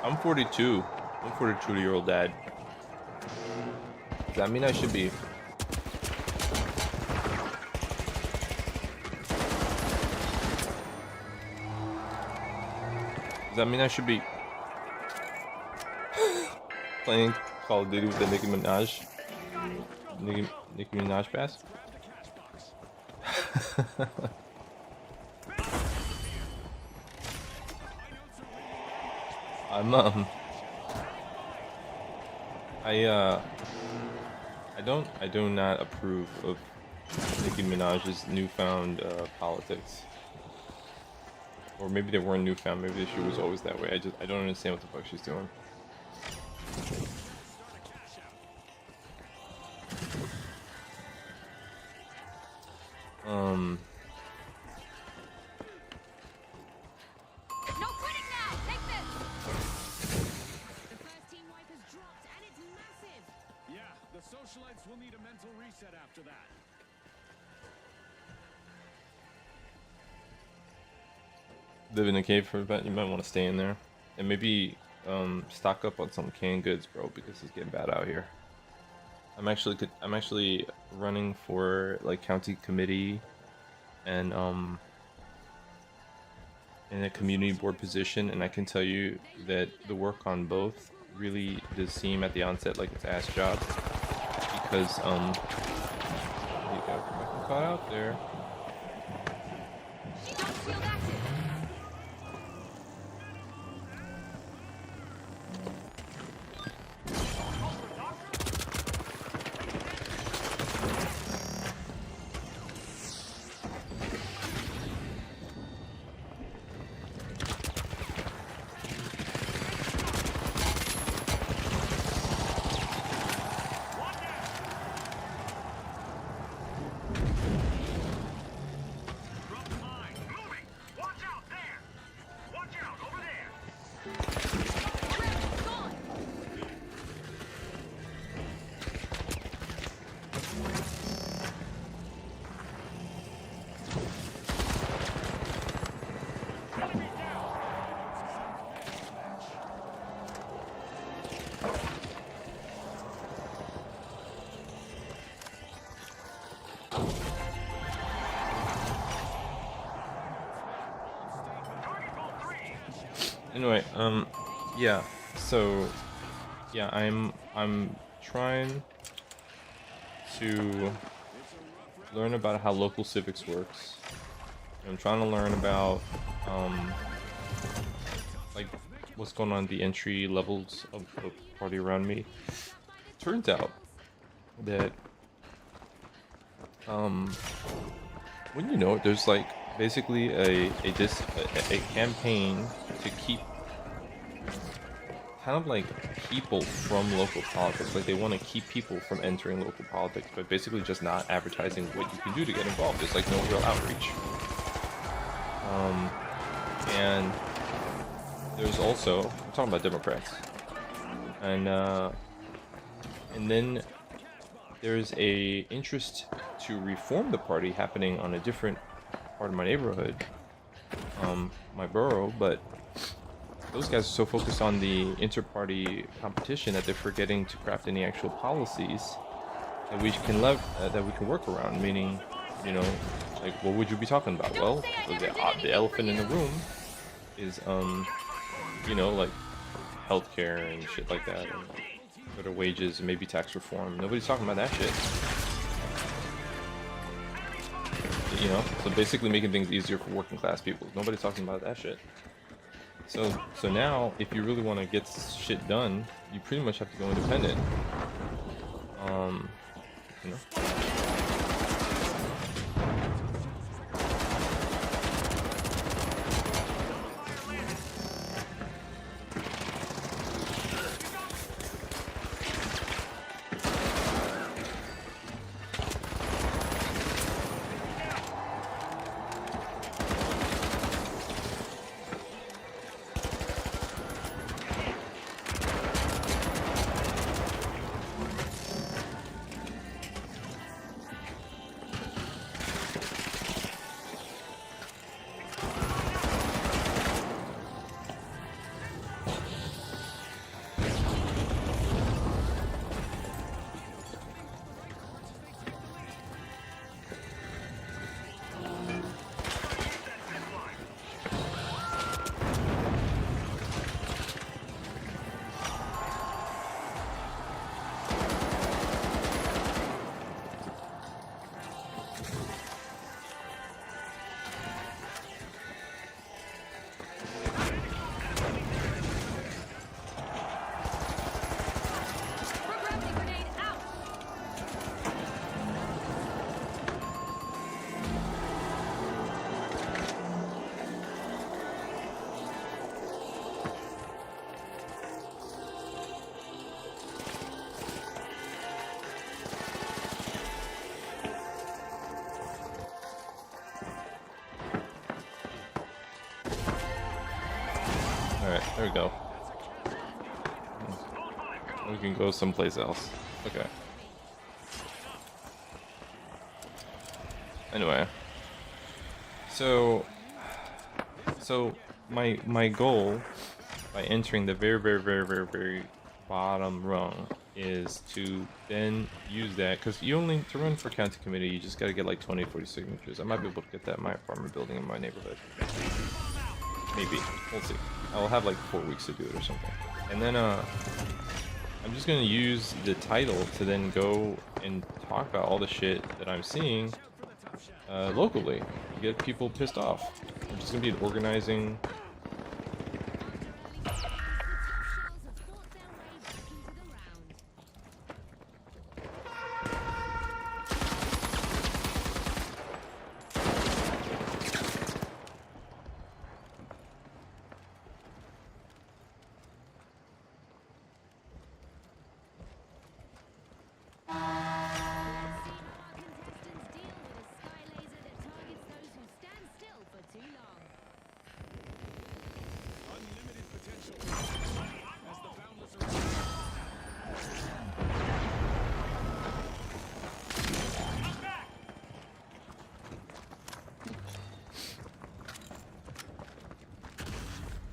I'm 42. I'm 42-year-old dad. Does that mean I should be? Does that mean I should be playing Call of Duty with the Nicki Minaj pass? I I do not approve of Nicki Minaj's newfound politics. Or maybe they weren't newfound, maybe she was always that way. I don't understand what the fuck she's doing. No quitting now! Take this! The first team wipe has dropped, and it's massive! Yeah, the socialites will need a mental reset after that. Live in a cave for a bit, you might want to stay in there. And maybe stock up on some canned goods, bro, because it's getting bad out here. I'm actually running for like county committee and in a community board position, and I can tell you that the work on both really does seem at the onset like it's ass job, because you got fucking caught out there. Shield active! Anyway, yeah, so, yeah, I'm trying to learn about how local civics works. I'm trying to learn about, like, what's going on at the entry levels of the party around me. Turns out that, when you know it, there's, like, basically a campaign to keep kind of like people from local politics. Like, they want to keep people from entering local politics, but basically just not advertising what you can do to get involved. There's like no real outreach. And there's also, I'm talking about Democrats, and then there's a interest to reform the party happening on a different part of my neighborhood, my borough, but those guys are so focused on the inter-party competition that they're forgetting to craft any actual policies that we can work around. Meaning, you know, like, what would you be talking about? Well, the elephant in the room is, you know, like healthcare and shit like that, and better wages and maybe tax reform. Nobody's talking about that shit. You know, so basically making things easier for working class people. Nobody's talking about that shit. So now, if you really want to get shit done, you pretty much have to go independent. You know. Alright, there we go. We can go someplace else. Okay. Anyway. So my goal by entering the very bottom rung is to then use that, because you only, to run for county committee, you just gotta get like 20-40 signatures. I might be able to get that in my apartment building in my neighborhood. Maybe. We'll see. I'll have like 4 weeks to do it or something. And then I'm just gonna use the title to then go and talk about all the shit that I'm seeing locally. Get people pissed off. I'm just gonna be an organizing. Unlimited potential. As the boundless are.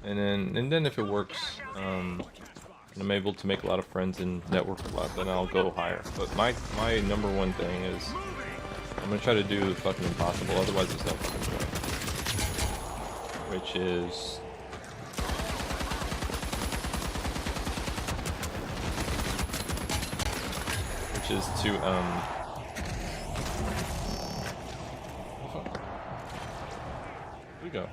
And then if it works, and I'm able to make a lot of friends and network a lot, then I'll go higher. But my number one thing is I'm gonna try to do the fucking impossible, otherwise there's no fucking point. Which is to here we go.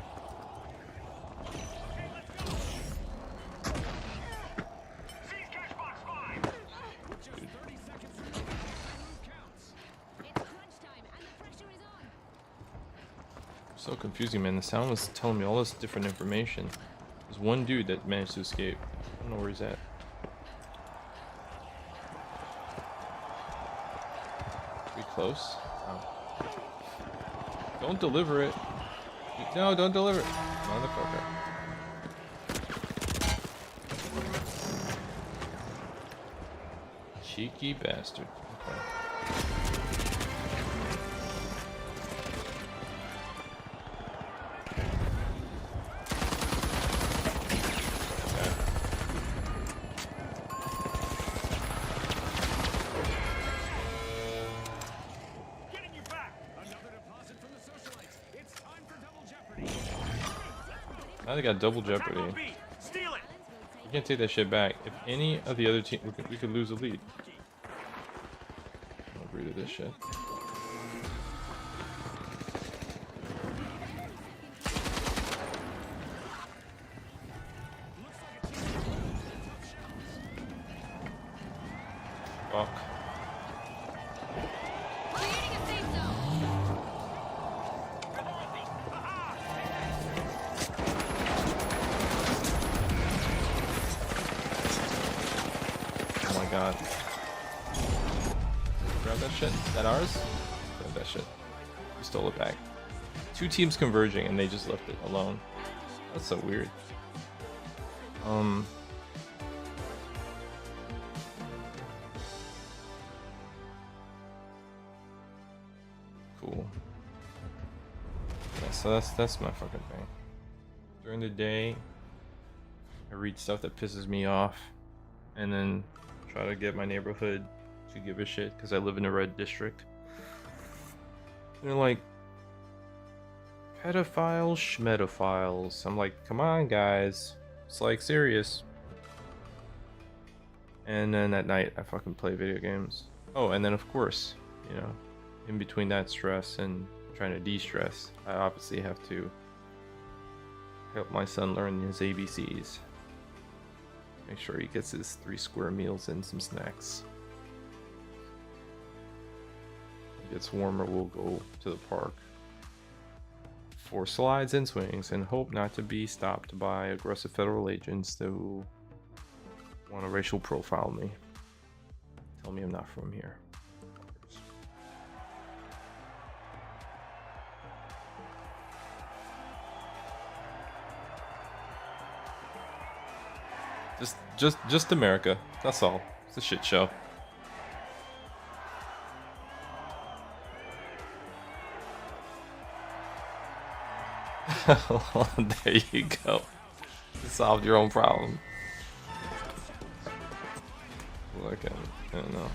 So confusing, man. The sound was telling me all this different information. There's one dude that managed to escape. I don't know where he's at. We close? Oh. Don't deliver it. No, don't deliver it. Motherfucker. Cheeky bastard. Okay. Now they got double jeopardy. You can't take that shit back. If any of the other team, we could lose the lead. I don't agree to this shit. Fuck. God. Grab that shit. Is that ours? Grab that shit. We stole it back. Two teams converging and they just left it alone. That's so weird. Cool. Yeah, so that's my fucking thing. During the day, I read stuff that pisses me off, and then try to get my neighborhood to give a shit because I live in a red district. They're like, pedophiles, schmedophiles. I'm like, come on, guys. It's like serious. And then at night, I fucking play video games. Oh, and then of course, you know, in between that stress and trying to de-stress, I obviously have to help my son learn his ABCs. Make sure he gets his 3 square meals and some snacks. If it gets warmer, we'll go to the park for slides and swings and hope not to be stopped by aggressive federal agents who want to racial profile me. Tell me I'm not from here. Just America. That's all. It's a shit show. There you go. You solved your own problem. Look at it. I don't know.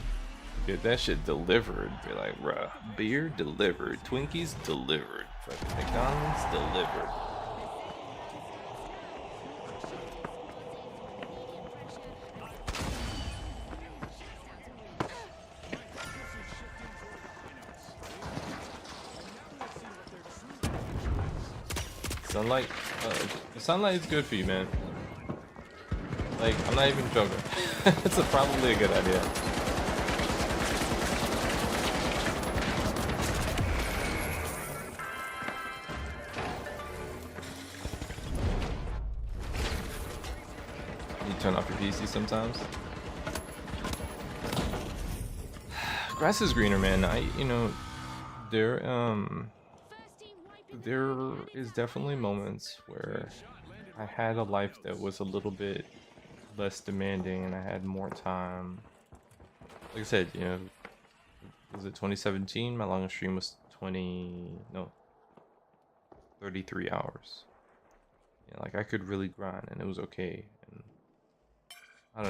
Get that shit delivered. Be like, bruh, beer delivered, Twinkies delivered, fucking McDonald's delivered. Sunlight, the sunlight is good for you, man. Like, I'm not even joking. It's probably a good idea. You turn off your PC sometimes. Grass is greener, man. There is definitely moments where I had a life that was a little bit less demanding and I had more time. Like I said, was it 2017? My longest stream was 33 hours. Yeah, like I could really grind and it was okay. And I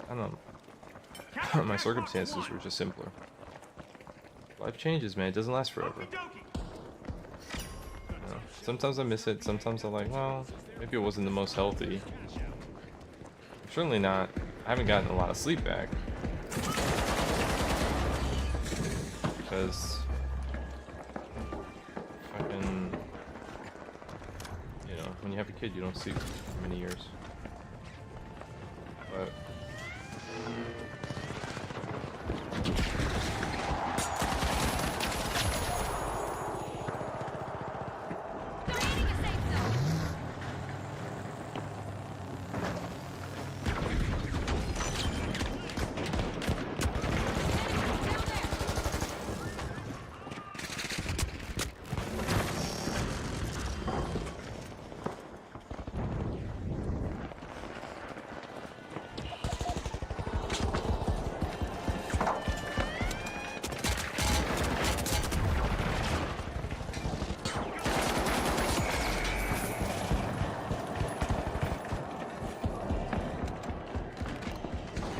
don't know. My circumstances were just simpler. Life changes, man. It doesn't last forever. Sometimes I miss it. Sometimes I'm like, well, maybe it wasn't the most healthy. Certainly not. I haven't gotten a lot of sleep back. Because fucking, when you have a kid, you don't sleep for many years. But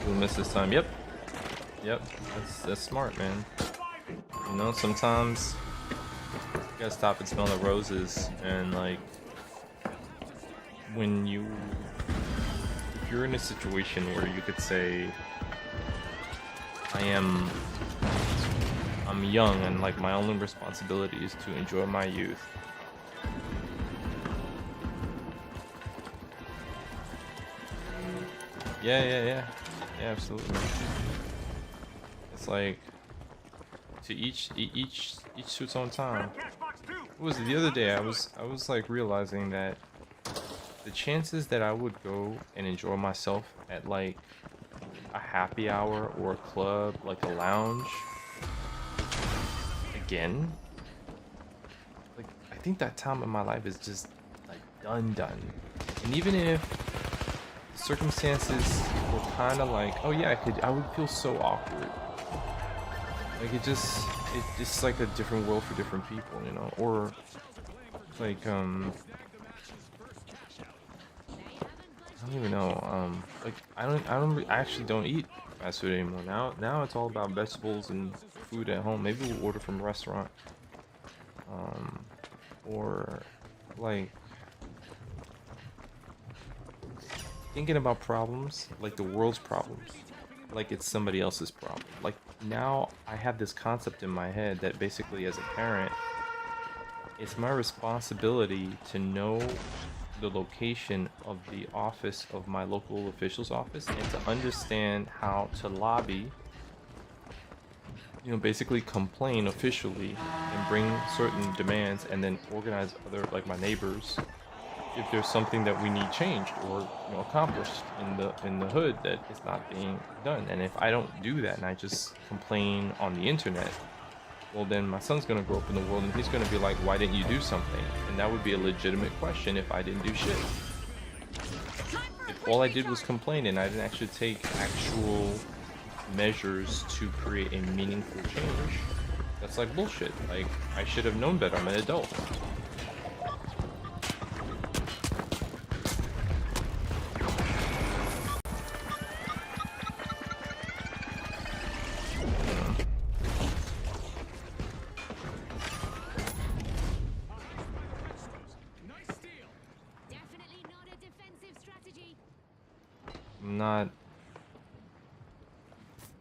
we'll miss this time. Yep. That's smart, man. Sometimes you gotta stop and smell the roses, and like if you're in a situation where you could say I'm young and like my only responsibility is to enjoy my youth. Yeah, absolutely. It's like to each to its own time. What was it the other day? I was like realizing that the chances that I would go and enjoy myself at like a happy hour or a club, like a lounge, again, like I think that time in my life is just like done. And even if circumstances were kind of like, oh yeah, I would feel so awkward. Like it's just like a different world for different people, or like I don't even know. Like I actually don't eat fast food anymore. Now it's all about vegetables and food at home. Maybe we'll order from a restaurant. Or like thinking about problems, like the world's problems, like it's somebody else's problem. Like now I have this concept in my head that basically as a parent, it's my responsibility to know the location of the office of my local official's office and to understand how to lobby, basically complain officially and bring certain demands and then organize other, like my neighbors, if there's something that we need changed or accomplished in the hood that is not being done. And if I don't do that and I just complain on the internet, well then my son's gonna grow up in the world and he's gonna be like, why didn't you do something? And that would be a legitimate question if I didn't do shit. all I did was complain, and I didn't actually take actual measures to create a meaningful change. That's like bullshit. Like, I should have known better. I'm an adult. Nice steal. Definitely not a defensive strategy. I'm not.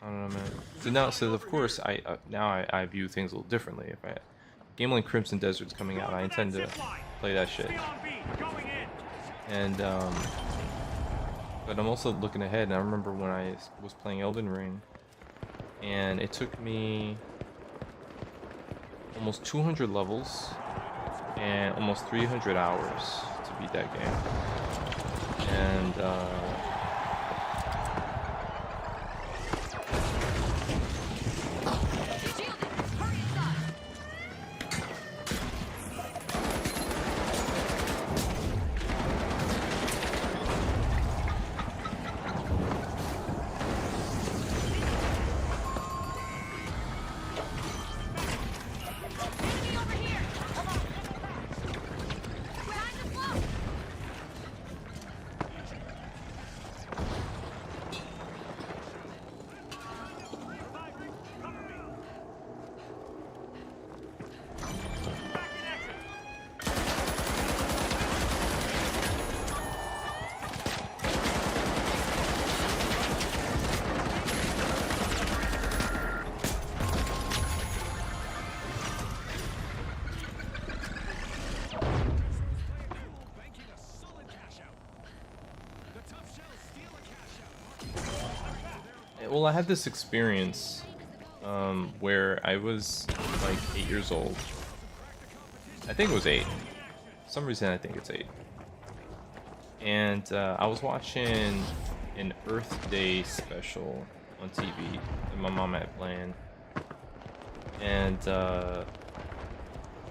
I don't know, man. So now, so of course, I view things a little differently. If I game like Crimson Desert's coming out, I intend to play that shit. Stay on beat. Going in. And but I'm also looking ahead. And I remember when I was playing Elden Ring, and it took me almost 200 levels and almost 300 hours to beat that game. And Shielded. Hurry inside. Enemy over here. Behind the float. Banking a solid cash out. The tough shells steal a cash out. well, I had this experience where I was like 8 years old. I think it was 8. For some reason, I think it's 8. And I was watching an Earth Day special on TV that my mom had planned, and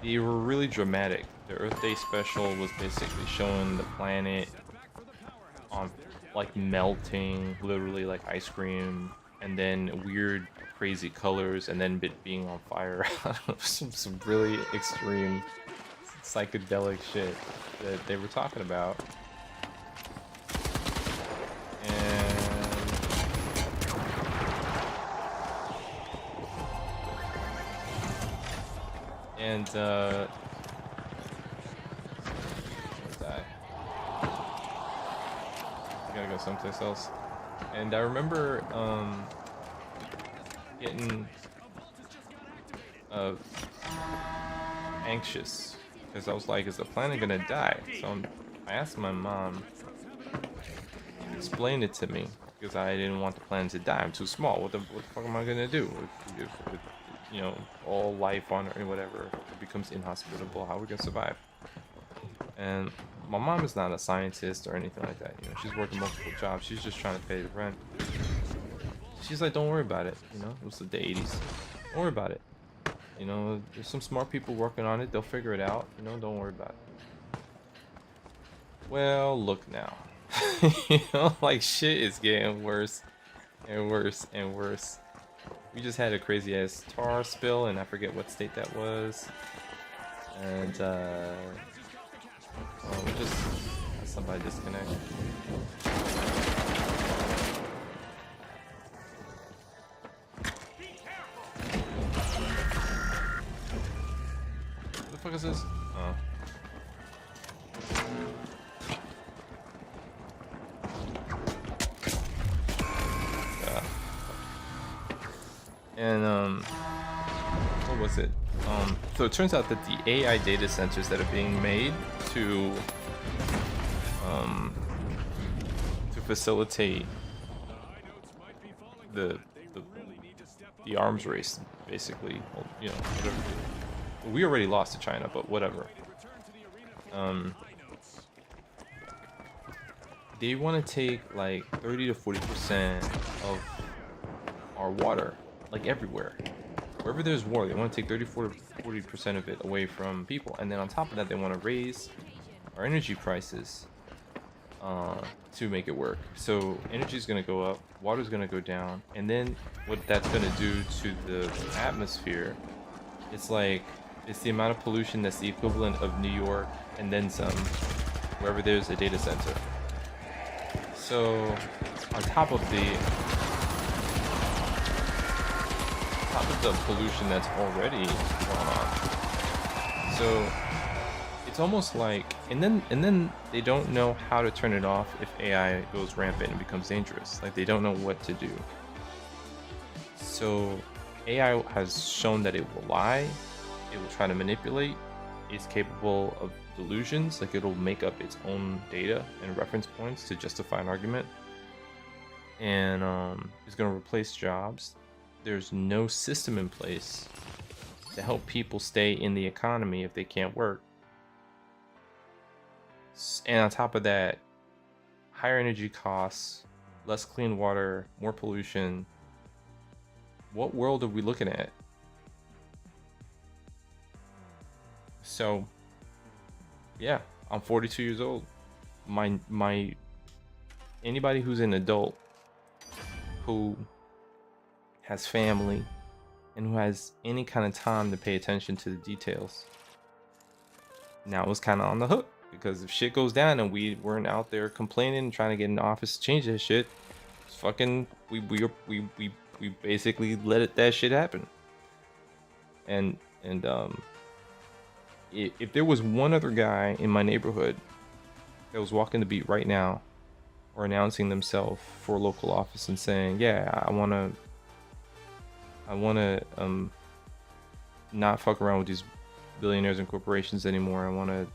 they were really dramatic. The Earth Day special was basically showing the planet on like melting, literally like ice cream, and then weird, crazy colors, and then it being on fire. some really extreme psychedelic shit that they were talking about. And where's that? I gotta go someplace else. And I remember getting anxious because I was like, is the planet gonna die? So I asked my mom to explain it to me because I didn't want the planet to die. I'm too small. What the fuck am I gonna do? If you know, all life on Earth or whatever becomes inhospitable, how are we gonna survive? And my mom is not a scientist or anything like that. You know, she's working multiple jobs. She's just trying to pay the rent. She's like, don't worry about it. You know, it was the 80s. Don't worry about it. You know, there's some smart people working on it. They'll figure it out. You know, don't worry about it. Well, look now. You know, like shit is getting worse and worse and worse. We just had a crazy ass tar spill, and I forget what state that was. And oh, we just had somebody disconnect. What the fuck is this? Oh. And what was it? So it turns out that the AI data centers that are being made to facilitate the arms race, basically. Well, you know, whatever. We already lost to China, but whatever. They want to take like 30 to 40% of our water, like everywhere. Wherever there's war, they want to take 40% of it away from people. And then on top of that, they want to raise our energy prices to make it work. So energy is going to go up, water is going to go down, and then what that's going to do to the atmosphere, it's like it's the amount of pollution that's the equivalent of New York and then some, wherever there's a data center. So on top of the pollution that's already going on. So it's almost like, and then they don't know how to turn it off if AI goes rampant and becomes dangerous. Like they don't know what to do. So AI has shown that it will lie, it will try to manipulate, it's capable of delusions, like it'll make up its own data and reference points to justify an argument, and it's going to replace jobs. There's no system in place to help people stay in the economy if they can't work. And on top of that, higher energy costs, less clean water, more pollution. What world are we looking at? So, yeah, I'm 42 years old. My anybody who's an adult who has family and who has any kind of time to pay attention to the details now is kind of on the hook, because if shit goes down and we weren't out there complaining and trying to get an office to change this shit, it's fucking we basically let that shit happen. And if there was one other guy in my neighborhood that was walking the beat right now or announcing themselves for a local office and saying, yeah, I want to not fuck around with these billionaires and corporations anymore. I want to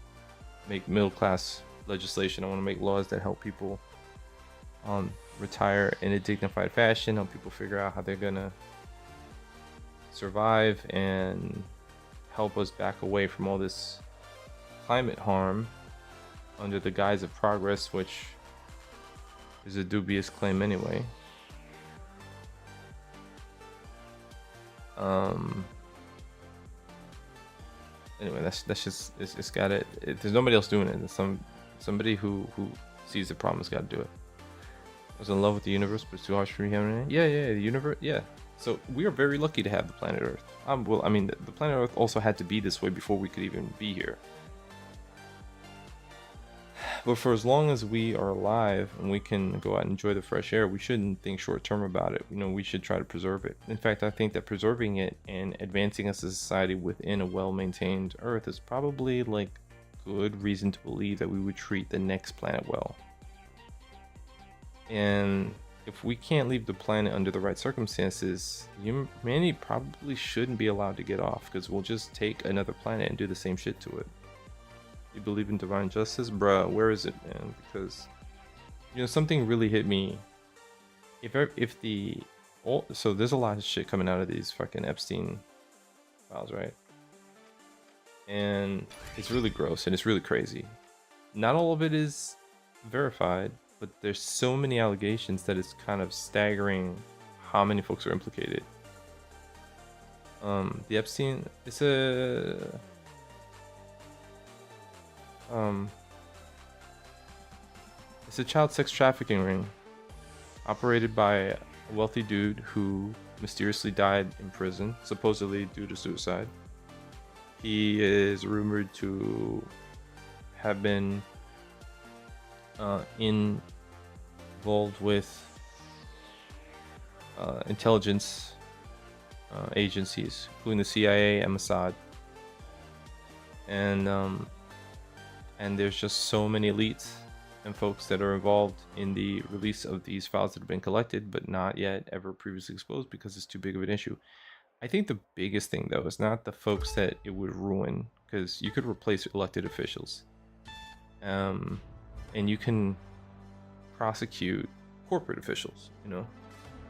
make middle class legislation. I want to make laws that help people retire in a dignified fashion, help people figure out how they're gonna survive, and help us back away from all this climate harm under the guise of progress, which is a dubious claim anyway. Anyway, that's just it's got it. There's nobody else doing it. There's somebody who sees the problem has got to do it. I was in love with the universe, but it's too harsh for me. Yeah, the universe. Yeah. So we are very lucky to have the planet Earth. Well, I mean, the planet Earth also had to be this way before we could even be here. But for as long as we are alive and we can go out and enjoy the fresh air, we shouldn't think short term about it. We should try to preserve it. In fact, I think that preserving it and advancing as a society within a well-maintained Earth is probably like good reason to believe that we would treat the next planet well. And if we can't leave the planet under the right circumstances, humanity probably shouldn't be allowed to get off, because we'll just take another planet and do the same shit to it. You believe in divine justice? Bruh, where is it, man? Because, something really hit me. So there's a lot of shit coming out of these fucking Epstein files, right? And it's really gross and it's really crazy. Not all of it is verified, but there's so many allegations that it's kind of staggering how many folks are implicated. The Epstein, it's a child sex trafficking ring operated by a wealthy dude who mysteriously died in prison, supposedly due to suicide. He is rumored to have been involved with intelligence agencies, including the CIA and Mossad. And there's just so many elites and folks that are involved in the release of these files that have been collected but not yet ever previously exposed because it's too big of an issue. I think the biggest thing, though, is not the folks that it would ruin, because you could replace elected officials, and you can prosecute corporate officials,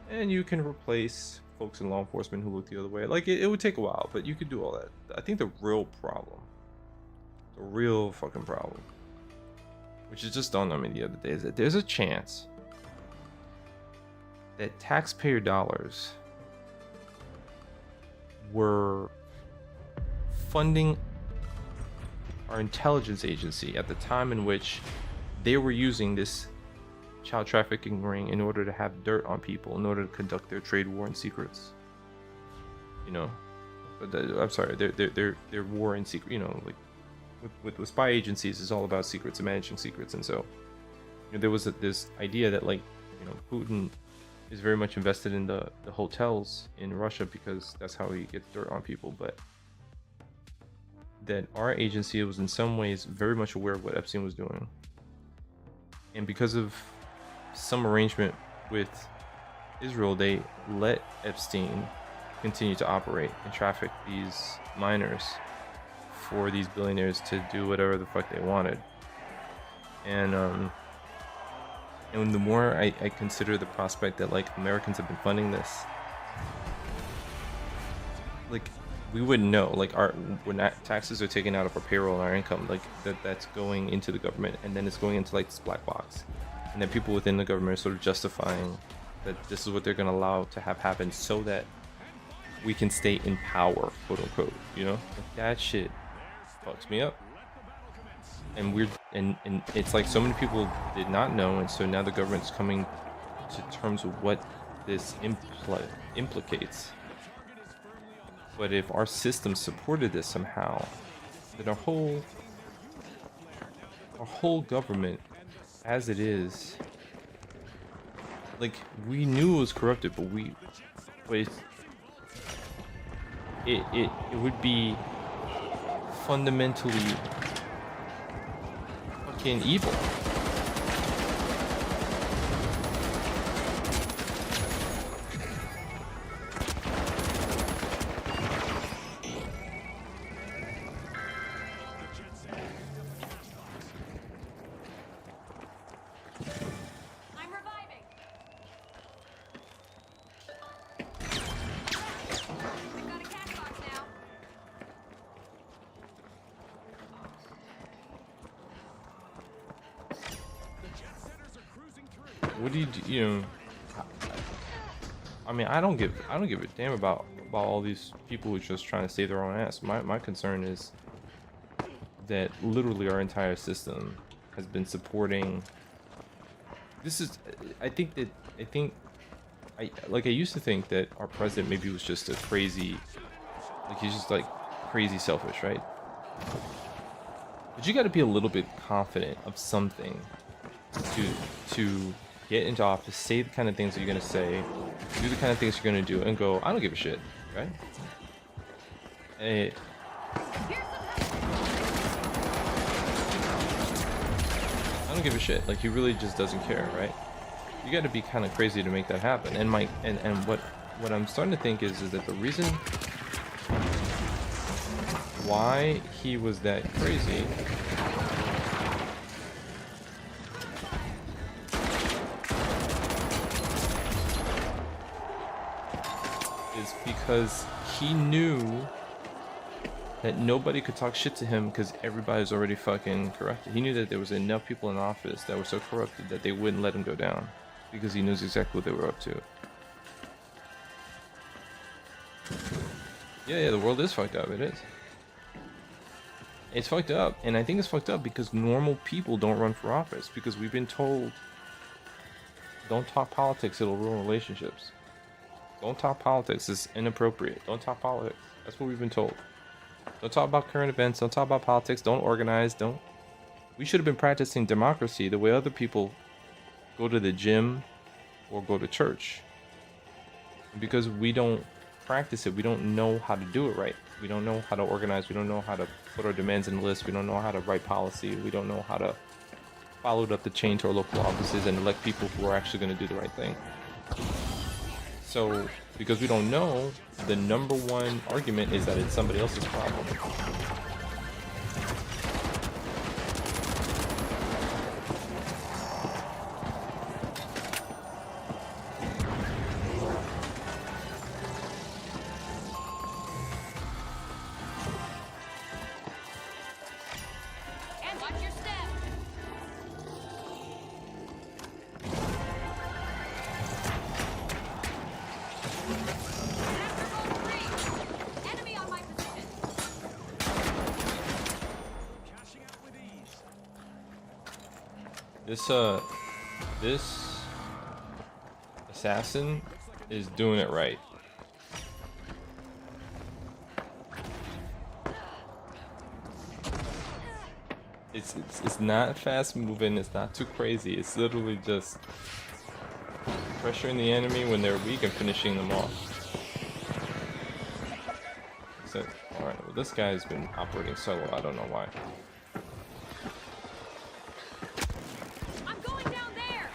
and you can replace folks in law enforcement who look the other way. Like, it would take a while, but you could do all that. I think the real problem, the real fucking problem, which is just dawned on me the other day, is that there's a chance that taxpayer dollars were funding our intelligence agency at the time in which they were using this child trafficking ring in order to have dirt on people, in order to conduct their trade war in secrets. You know, but I'm sorry, their war in secret. You know, like with spy agencies, it's all about secrets and managing secrets. And so, you know, there was this idea that, like, you know, Putin is very much invested in the hotels in Russia because that's how he gets dirt on people. But that our agency was in some ways very much aware of what Epstein was doing, and because of some arrangement with Israel, they let Epstein continue to operate and traffic these minors for these billionaires to do whatever the fuck they wanted. And the more I consider the prospect that, like, Americans have been funding this, like, we wouldn't know, like, when taxes are taken out of our payroll and our income, like, that's going into the government, and then it's going into, like, this black box, and then people within the government are sort of justifying that this is what they're going to allow to have happen so that we can stay in power, quote unquote. You know, like, that shit fucks me up. And it's like so many people did not know, and so now the government's coming to terms with what this implicates. But if our system supported this somehow, then our whole government, as it is, like, we knew it was corrupted, but it would be fundamentally fucking evil. I'm reviving. We've got a cash box now. What do you do? You know, I mean, I don't give a damn about all these people who are just trying to save their own ass. My concern is that literally our entire system has been supporting. This is, I used to think that our president maybe was just a crazy, like, he's just like crazy selfish, right? But you got to be a little bit confident of something to get into office, say the kind of things that you're gonna say, do the kind of things you're gonna do, and go, I don't give a shit, right? Hey. I don't give a shit. Like, he really just doesn't care, right? You got to be kind of crazy to make that happen. And what I'm starting to think is that the reason why he was that crazy is because he knew that nobody could talk shit to him because everybody's already fucking corrupted. He knew that there was enough people in office that were so corrupted that they wouldn't let him go down because he knows exactly what they were up to. Yeah, the world is fucked up. It is. It's fucked up, and I think it's fucked up because normal people don't run for office because we've been told, don't talk politics, it'll ruin relationships. Don't talk politics, it's inappropriate. Don't talk politics. That's what we've been told. Don't talk about current events, don't talk about politics, don't organize, don't. We should have been practicing democracy the way other people go to the gym or go to church. Because we don't practice it, we don't know how to do it right. We don't know how to organize, we don't know how to put our demands in the list, we don't know how to write policy, we don't know how to follow it up the chain to our local offices and elect people who are actually going to do the right thing. So, because we don't know, the number one argument is that it's somebody else's problem. And watch your step. After roll 3. Enemy on my position. This assassin is doing it right. It's not fast moving, it's not too crazy, it's literally just pressuring the enemy when they're weak and finishing them off. So, alright, well this guy's been operating solo, I don't know why. I'm going down there.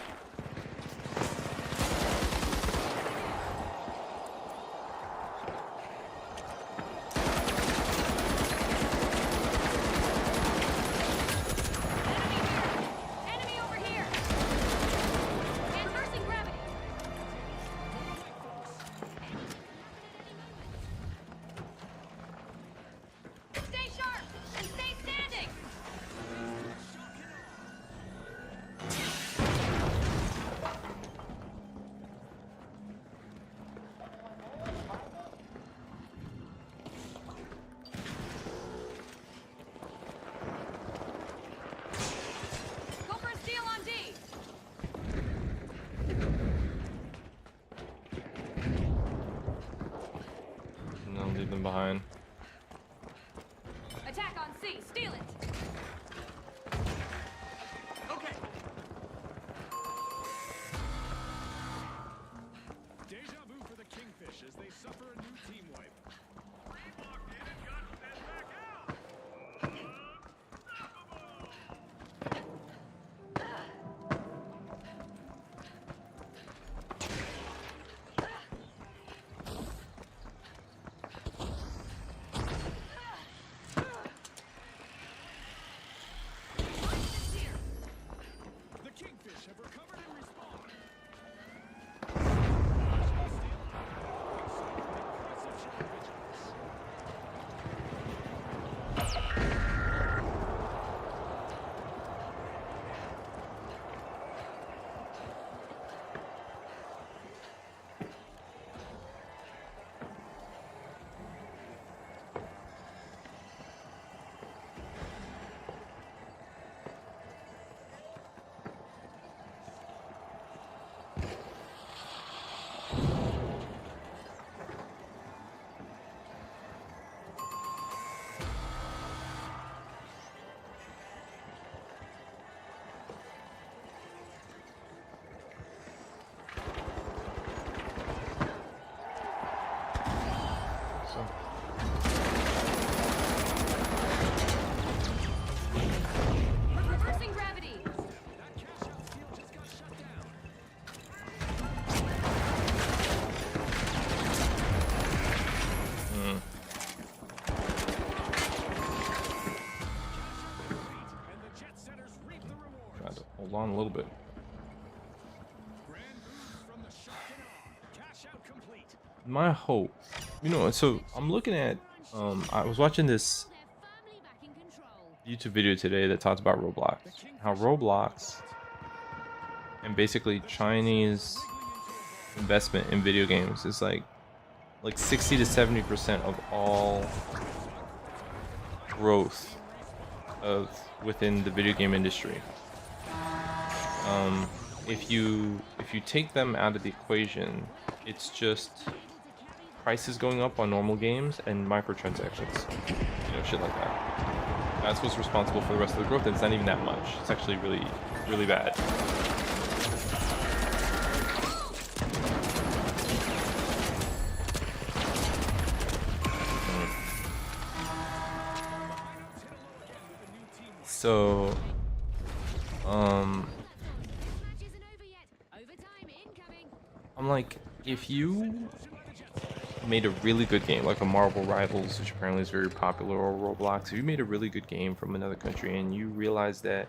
Enemy over here. Inversing gravity. Stay sharp and stay standing. Go for a steal on D. No, leave them behind. Attack on C. Steal it. Okay. Deja vu for the Kingfish as they suffer a new team wipe. Locked in and got sent back out. The Kingfish have recovered and respawned. Impressive show of vigilance. So, Reversing gravity. That cash out steal just got shut down. And the jet setters reap the rewards. try to hold on a little bit. Grand moves from the shock and awe. Cash out complete. My hope, so I'm looking at, I was watching this They're firmly back in control. YouTube video today that talks about Roblox. How Roblox and basically Chinese investment in video games is like 60 to 70% of all growth of within the video game industry. If you take them out of the equation, it's just prices going up on normal games and microtransactions, shit like that. That's what's responsible for the rest of the growth, and it's not even that much. It's actually really, really bad. So, Match isn't over yet. Overtime incoming. I'm like, if you made a really good game, like a Marvel Rivals, which apparently is very popular, or Roblox, if you made a really good game from another country and you realize that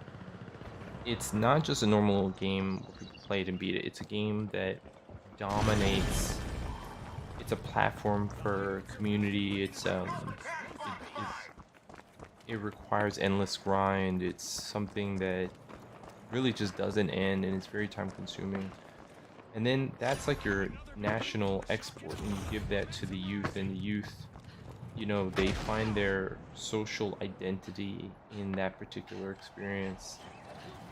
it's not just a normal game where people play it and beat it, it's a game that dominates, it's a platform for community, it requires endless grind, it's something that really just doesn't end and it's very time consuming. And then that's like your national export, and you give that to the youth, and the youth, they find their social identity in that particular experience.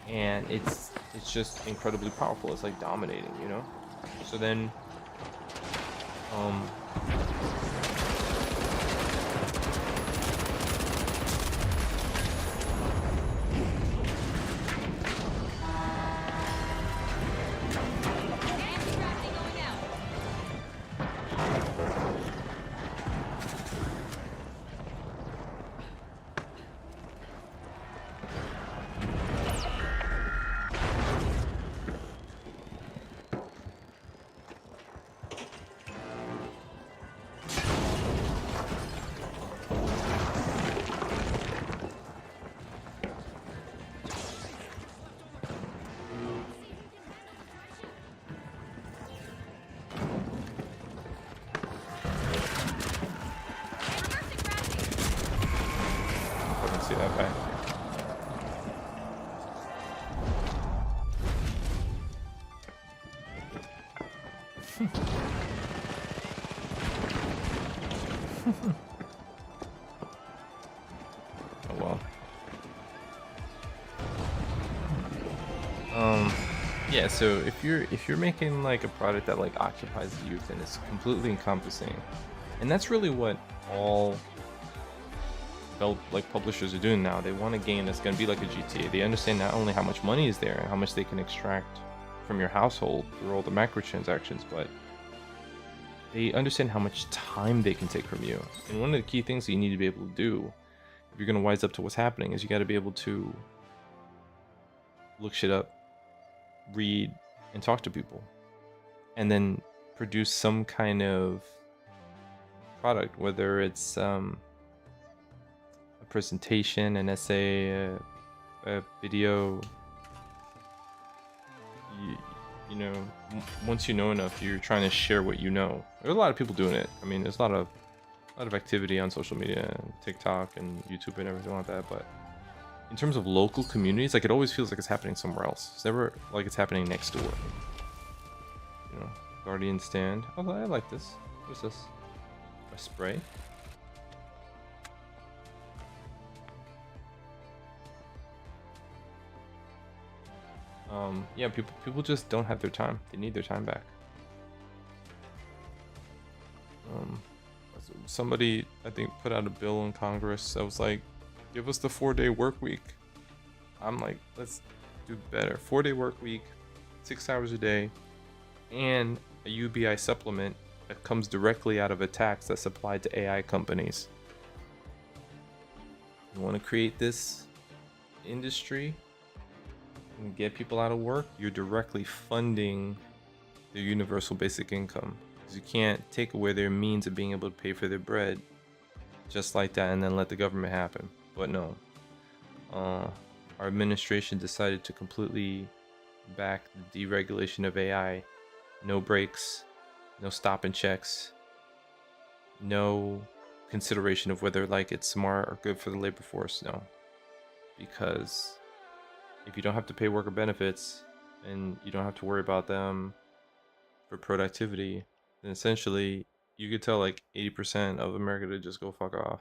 and it's just incredibly powerful. It's like dominating, you know. So then, um, Anti-gravity going out. Reversing gravity. I can see that back. Oh well. Yeah, so if you're making like a product that like occupies the youth and it's completely encompassing, and that's really what all like publishers are doing now. They want a game that's going to be like a GTA. They understand not only how much money is there and how much they can extract from your household through all the microtransactions, but they understand how much time they can take from you. And one of the key things that you need to be able to do if you're going to wise up to what's happening is you got to be able to look shit up, read, and talk to people, and then produce some kind of product, whether it's a presentation, an essay, a video. You know, once you know enough, you're trying to share what you know. There's a lot of people doing it. I mean, there's a lot of activity on social media and TikTok and YouTube and everything like that, but in terms of local communities, like, it always feels like it's happening somewhere else. It's never like it's happening next door. You know, Guardian stand. Oh, I like this. What is this? A spray? Yeah, people just don't have their time. They need their time back. Somebody, I think, put out a bill in Congress that was like, give us the 4-day work week. I'm like, let's do better. 4-day work week, 6 hours a day, and a UBI supplement that comes directly out of a tax that's applied to AI companies. You want to create this industry and get people out of work, you're directly funding their universal basic income. Because you can't take away their means of being able to pay for their bread just like that and then let the government happen. But no. Our administration decided to completely back the deregulation of AI. No breaks, no stop and checks, no consideration of whether like it's smart or good for the labor force. No. Because if you don't have to pay worker benefits and you don't have to worry about them for productivity, then essentially you could tell like 80% of America to just go fuck off.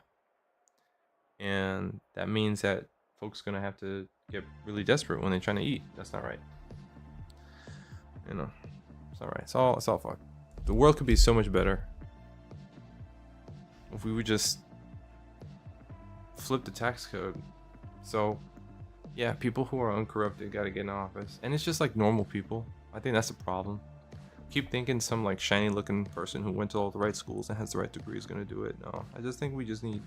And that means that folks are gonna have to get really desperate when they're trying to eat. That's not right. You know, it's not right. It's all fucked. The world could be so much better if we would just flip the tax code. So yeah, people who are uncorrupted gotta get in office. And it's just like normal people. I think that's the problem. Keep thinking some like shiny looking person who went to all the right schools and has the right degree is gonna do it. No, I just think we just need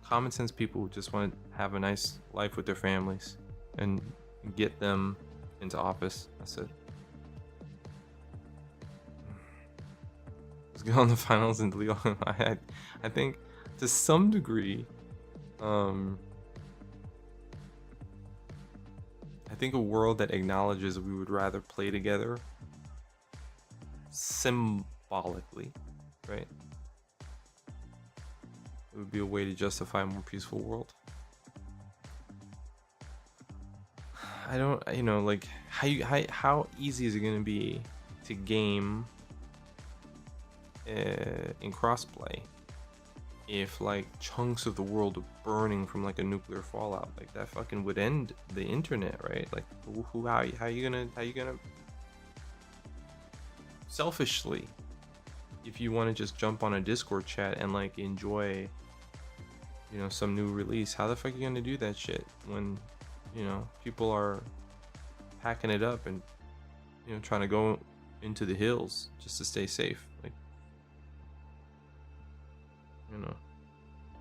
common sense people who just want to have a nice life with their families and get them into office. That's it. Let's go on the finals and Leo. I think to some degree, I think a world that acknowledges we would rather play together symbolically, right? It would be a way to justify a more peaceful world. I don't, you know, like how easy is it going to be to game in crossplay if like chunks of the world are burning from like a nuclear fallout, like that fucking would end the internet, right? Like how you gonna selfishly, if you want to just jump on a Discord chat and like enjoy, you know, some new release, how the fuck are you gonna do that shit when, you know, people are hacking it up and, you know, trying to go into the hills just to stay safe, like, you know.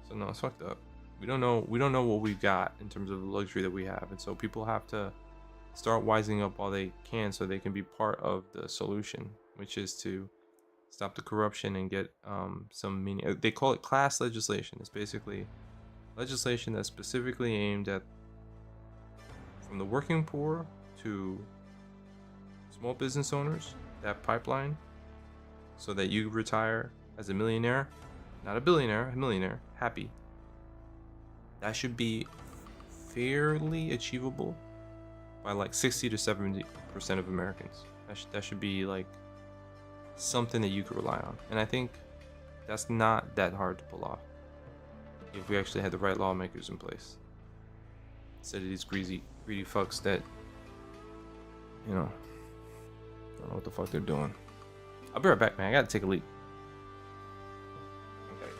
So no, it's fucked up. We don't know what we've got in terms of the luxury that we have, and so people have to start wising up while they can so they can be part of the solution, which is to stop the corruption and get some meaning. They call it class legislation. It's basically legislation that's specifically aimed at from the working poor to small business owners, that pipeline, so that you retire as a millionaire, not a billionaire, a millionaire, happy. That should be fairly achievable by like 60 to 70% of Americans. That should be like something that you could rely on. And I think that's not that hard to pull off if we actually had the right lawmakers in place, instead of these greedy fucks that, you know, don't know what the fuck they're doing. I'll be right back, man. I gotta take a leak. Okay.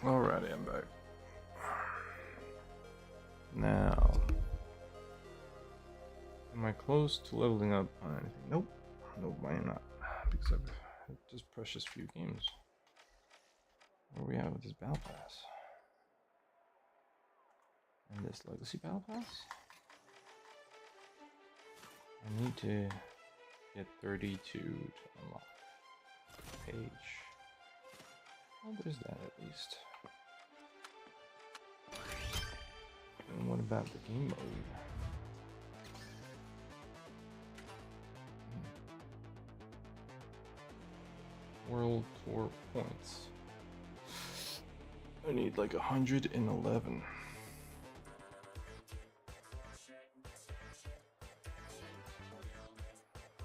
Alrighty, I'm back. Now, am I close to leveling up on anything? Nope. Nope, I am not. Because I've just precious few games. Where are we at with this Battle Pass? And this Legacy Battle Pass? I need to get 32 to unlock the page. Well, there's that at least. And what about the game mode? World Tour points. I need like 111.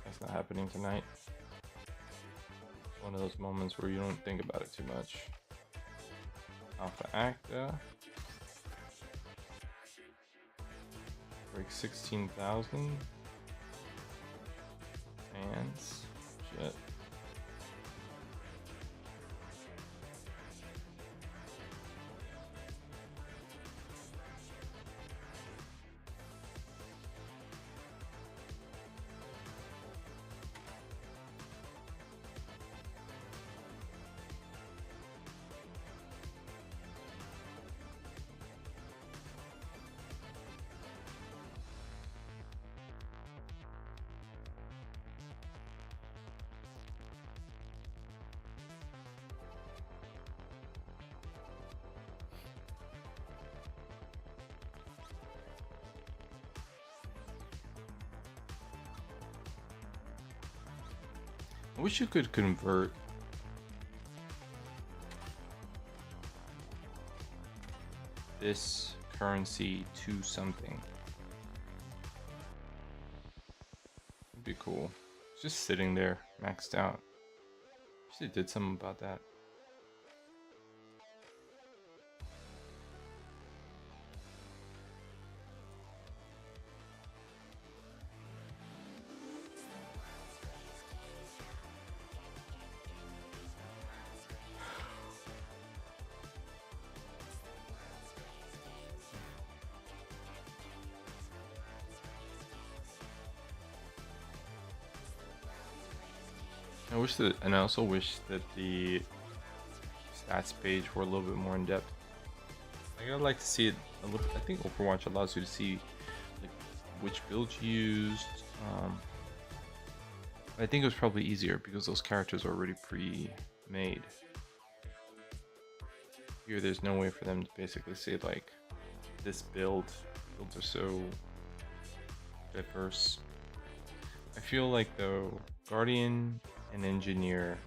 That's not happening tonight. It's one of those moments where you don't think about it too much. Alpha Acta. Break 16,000. Fans. Shit. I wish you could convert this currency to something. It'd be cool. It's just sitting there, maxed out. Wish they did something about that. I wish that, and I also wish that the stats page were a little bit more in depth. Like, I'd like to see it a little. I think Overwatch allows you to see like which build you used. I think it was probably easier because those characters are already pre-made. Here, there's no way for them to basically say like this builds are so diverse. I feel like though Guardian and Engineer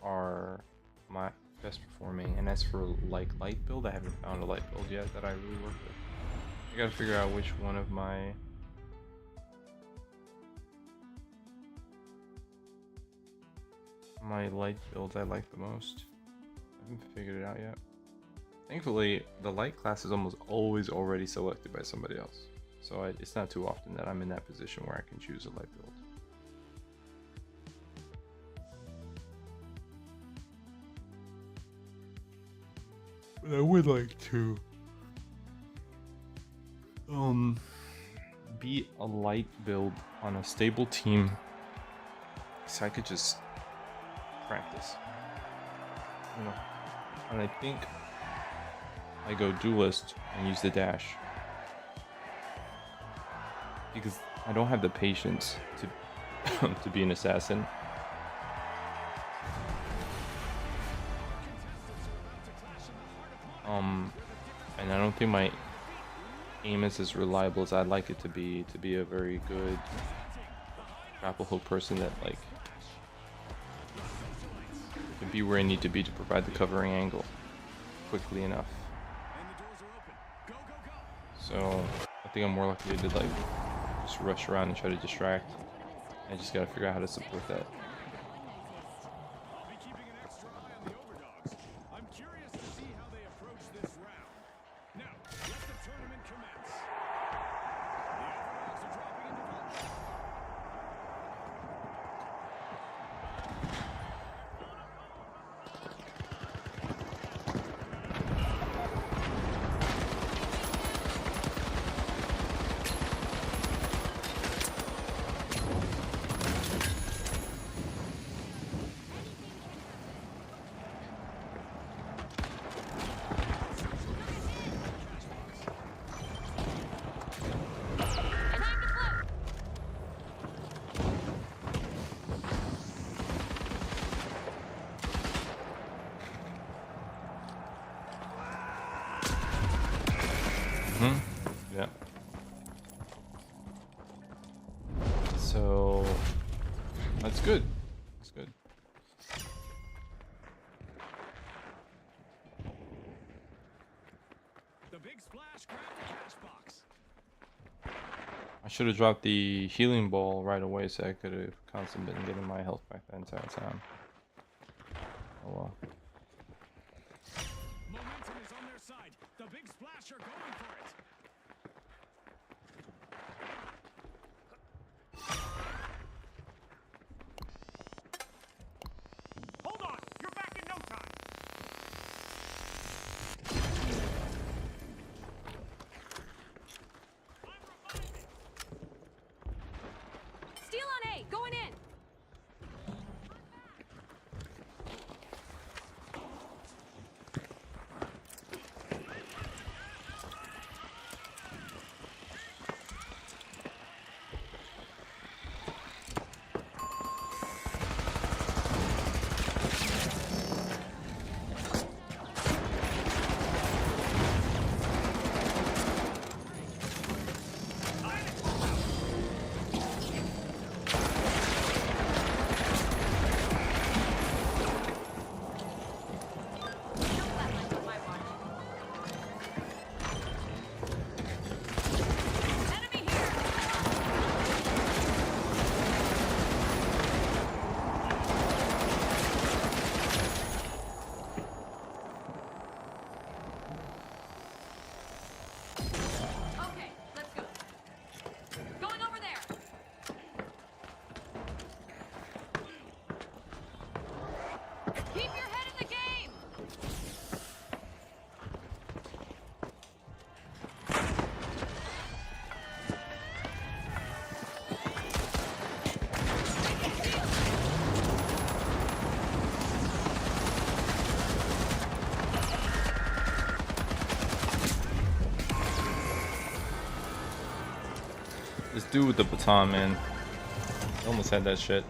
are my best performing, and as for like light build, I haven't found a light build yet that I really work with. I gotta figure out which one of my light builds I like the most. I haven't figured it out yet. Thankfully, the light class is almost always already selected by somebody else, so it's not too often that I'm in that position where I can choose a light build. But I would like to be a light build on a stable team so I could just practice, you know. And I think I go duelist and use the dash because I don't have the patience to to be an assassin. And I don't think my aim is as reliable as I'd like it to be a very good grapple hook person that like can be where I need to be to provide the covering angle quickly enough. So I think I'm more likely to like just rush around and try to distract. I just gotta figure out how to support that. I'll be keeping an extra eye on the overdogs. I'm curious to see how they approach this round. Now, let the tournament commence. The overdogs are dropping into position. Yeah. So that's good. That's good. The big splash grabbed the cash box. I should have dropped the healing ball right away so I could have constantly been getting my health back the entire time. Oh well. Momentum is on their side. The big splash are going for it. Hold on! You're back in no time! Steal on A, going in. This dude with the baton, man. I almost had that shit.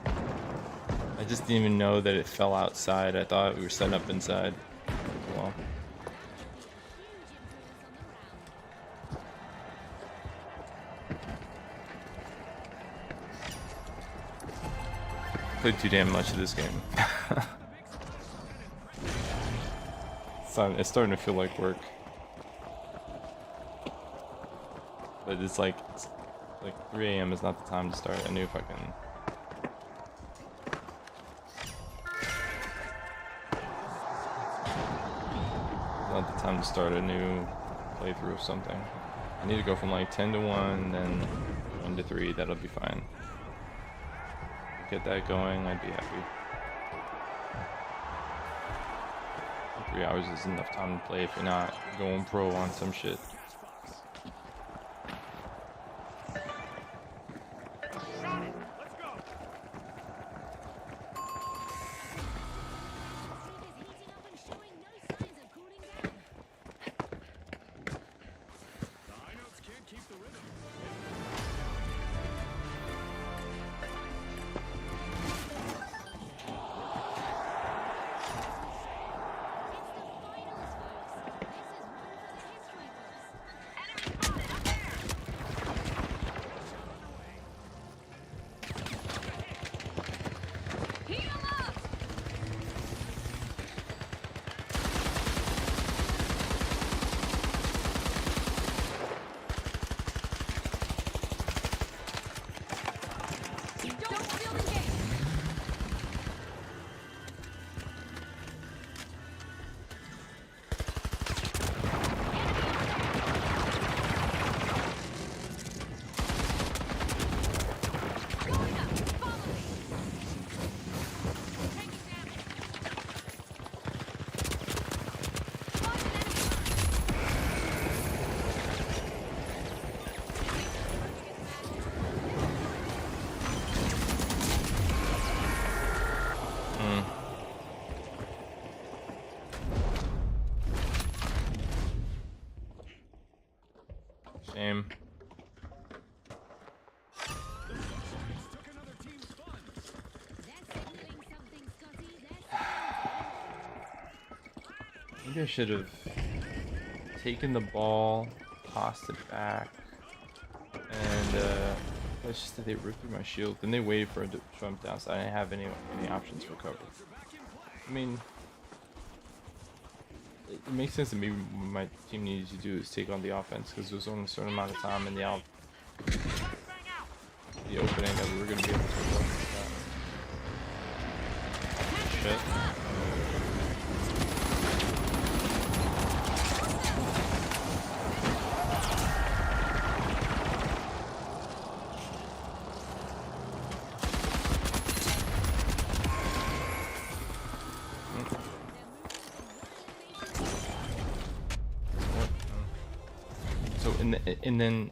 I just didn't even know that it fell outside. I thought we were setting up inside. Well, played too damn much of this game. It's starting to feel like work. But it's like 3 a.m. is not the time to start a new fucking. Not the time to start a new playthrough of something. I need to go from like 10 to 1, then 1 to 3. That'll be fine. Get that going, I'd be happy. 3 hours is enough time to play if you're not going pro on some shit. Shame. Maybe I should have taken the ball, tossed it back, and it's just that they ripped through my shield. Then they waited for it to jump down, so I didn't have any options for cover. I mean, it makes sense that maybe what my team needed to do is take on the offense, because there's only a certain amount of time in the opening that we were going to be able to work with that. Shit. And then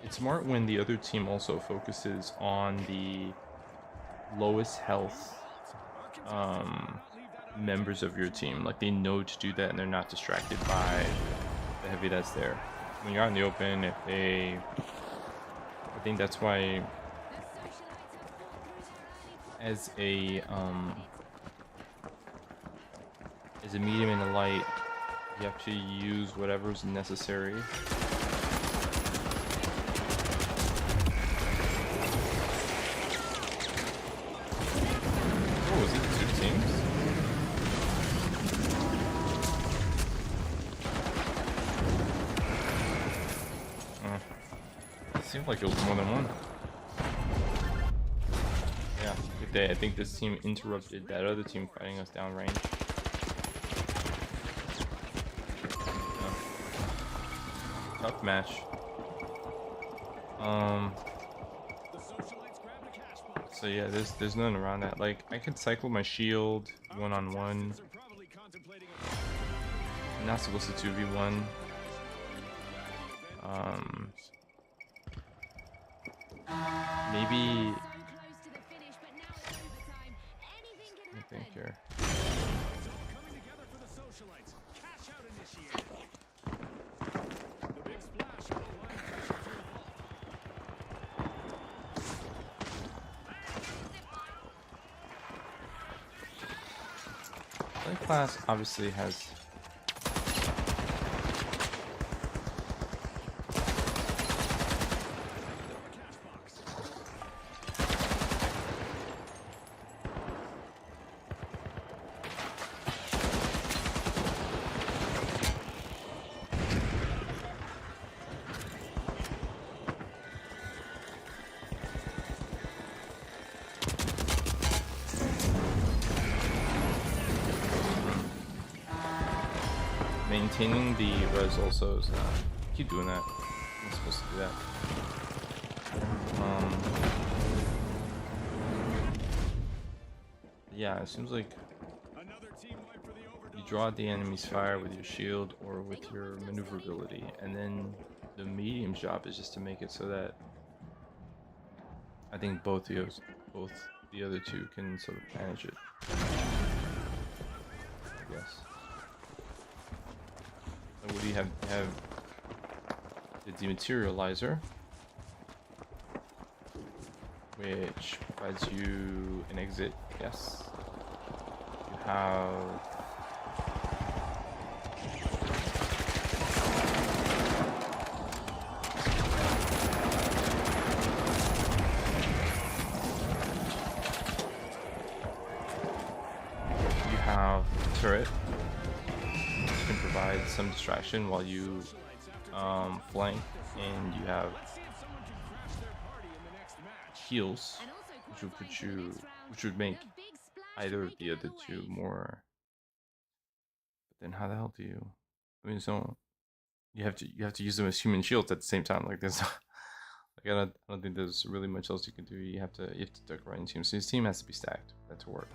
it's smart when the other team also focuses on the lowest health members of your team. Like, they know to do that and they're not distracted by the heavy that's there. When you're out in the open, I think that's why as a medium and a light, you have to use whatever's necessary. Oh, is it 2 teams? It seemed like it was more than one. Yeah, I think this team interrupted that other team fighting us downrange. Tough match. So yeah, there's nothing around that. Like, I could cycle my shield 1-on-1. I'm not supposed to 2v1. Maybe. Let me think here. socialites. Cash out initiated. The big splash will align pressure to a vault. That class obviously has Cash box. maintaining the res also is keep doing that. I'm supposed to do that. Yeah, it seems like Another team wipe for the overdog. you draw out the enemy's fire with your shield or with your maneuverability, and then the medium's job is just to make it so that I think both the other two can sort of manage it. I guess. So what do you have? You have the dematerializer, which provides you an exit. Yes. You have turret, which can provide some distraction while you flank, and you have Let's see if someone can crash their party in the next match. heals, And also which would qualifying put for the you, next round, which would make the big splash either of break the other another two wave. more. But then how the hell do you? I mean, so you have to use them as human shields at the same time. Like this, like I don't think there's really much else you can do. You have to duck right into him. So his team has to be stacked for that to work.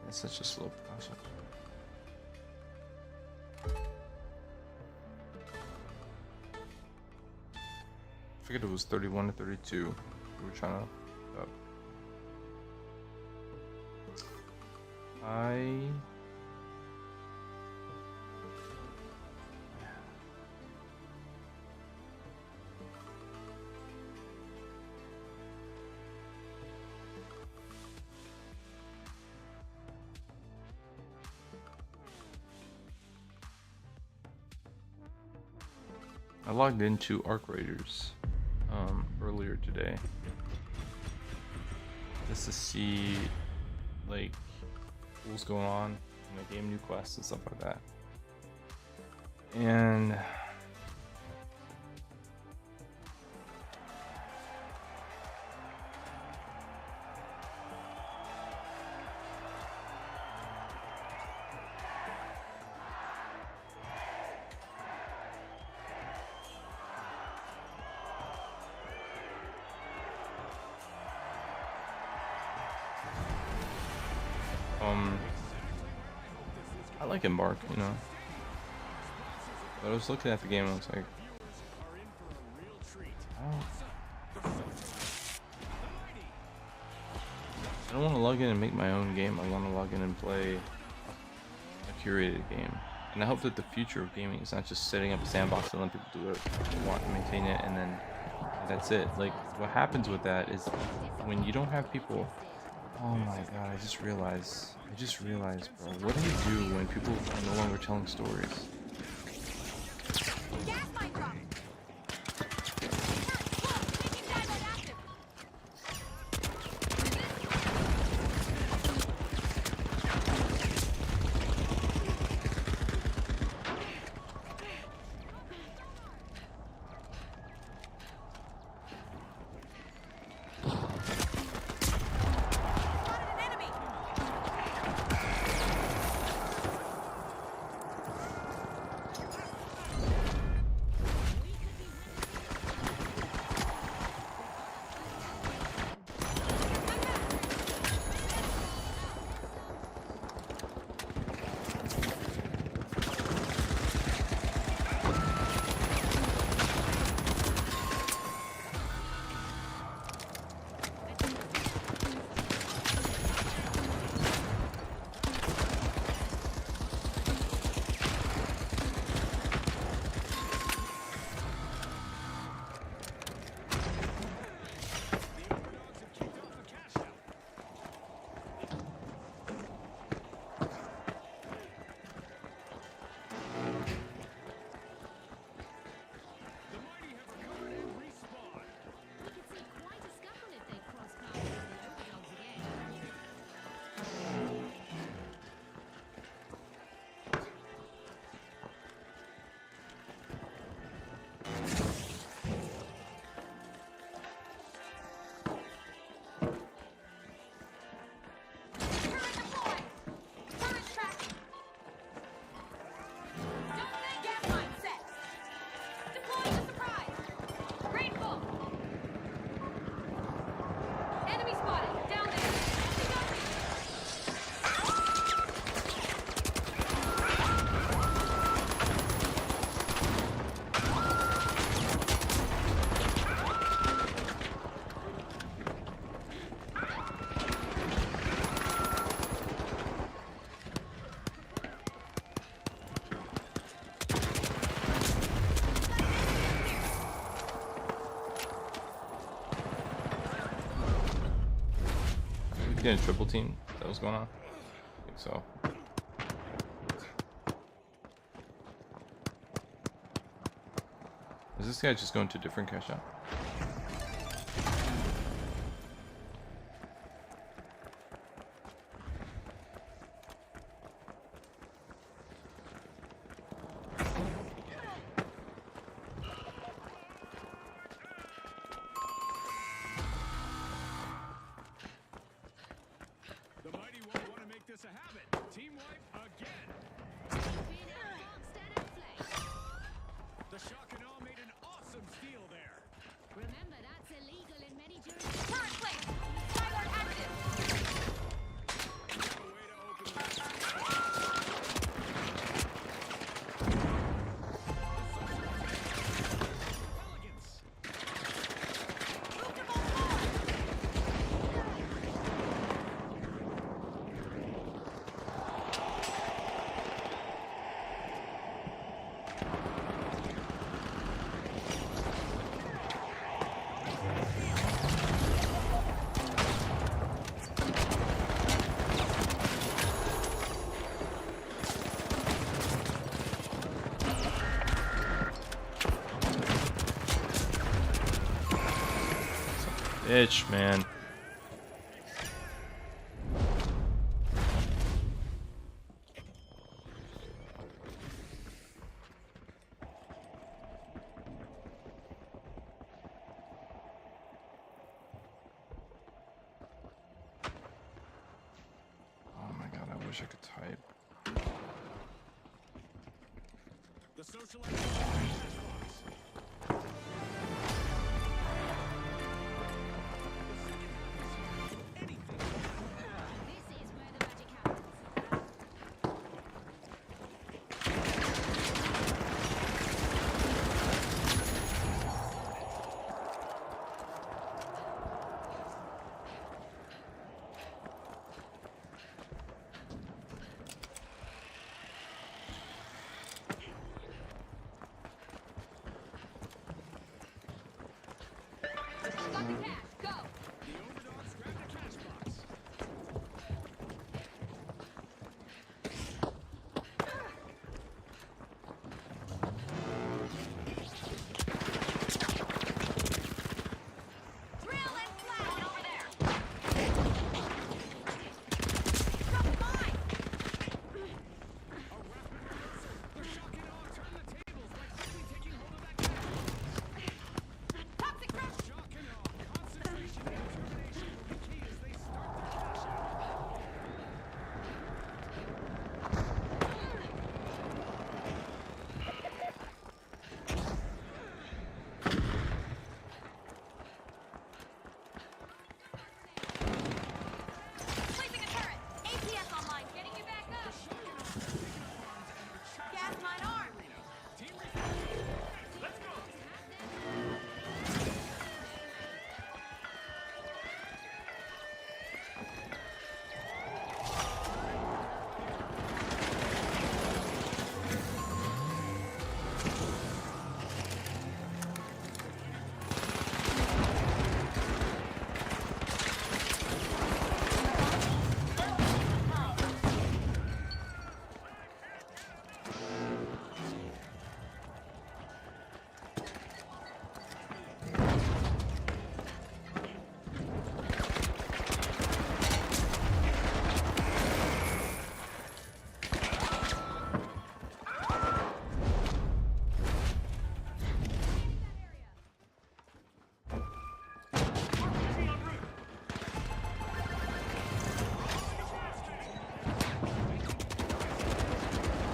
It's such a slow process. I figured it was 31 to 32. We were trying to up. I logged into Arc Raiders earlier today just to see like what's going on in the game, new quests and stuff like that. And I like Embark, you know. But I was looking at the game and I was like, Are in for a real treat. I don't want to log in and make my own game. I want to log in and play a curated game. And I hope that the future of gaming is not just setting up a sandbox and letting people do what they want and maintain it, and then that's it. Like, what happens with that is when you don't have people. Oh my god, I just realized, bro. What do you do when people are no longer telling stories? Gas might drop. Taking diamond active. Spotted an enemy. getting a triple team? That was going on? I think so. Is this guy just going to a different cash out? The mighty won't want to make this a habit. Team wipe again. Been outboxed and outflanked. The shock and awe made an awesome steal there. Remember, that's illegal in many jurisdictions. Turret plate! Skylar active! No way to open this. Elegance. Move to both floors! Bitch, man. Oh my god, I wish I could type. The socialite. This is where the magic happens. Got the cash, go! The overdogs grab the cash box. Drill and flash over there! Drop mine! A rapid reversal. The shock and awe turn the tables by quickly taking hold of that cash. Toxic crush! Shock and awe, concentration and determination will be key as they start their cash out. Placing a turret! APS online, getting you back up! Gas mine armed! Team reflex. Let's go.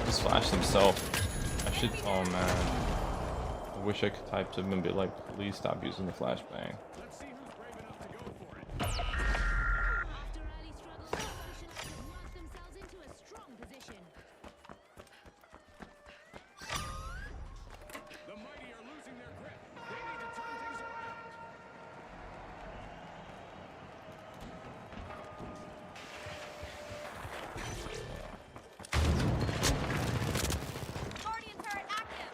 Just flashed himself. I should. Oh man. I wish I could type to him and be like, please stop using the flashbang. Let's see who's brave enough to go for it. After early struggles, the socialists have worked themselves into a strong position. The mighty are losing their grip. They need to turn things around. Guardian turret active!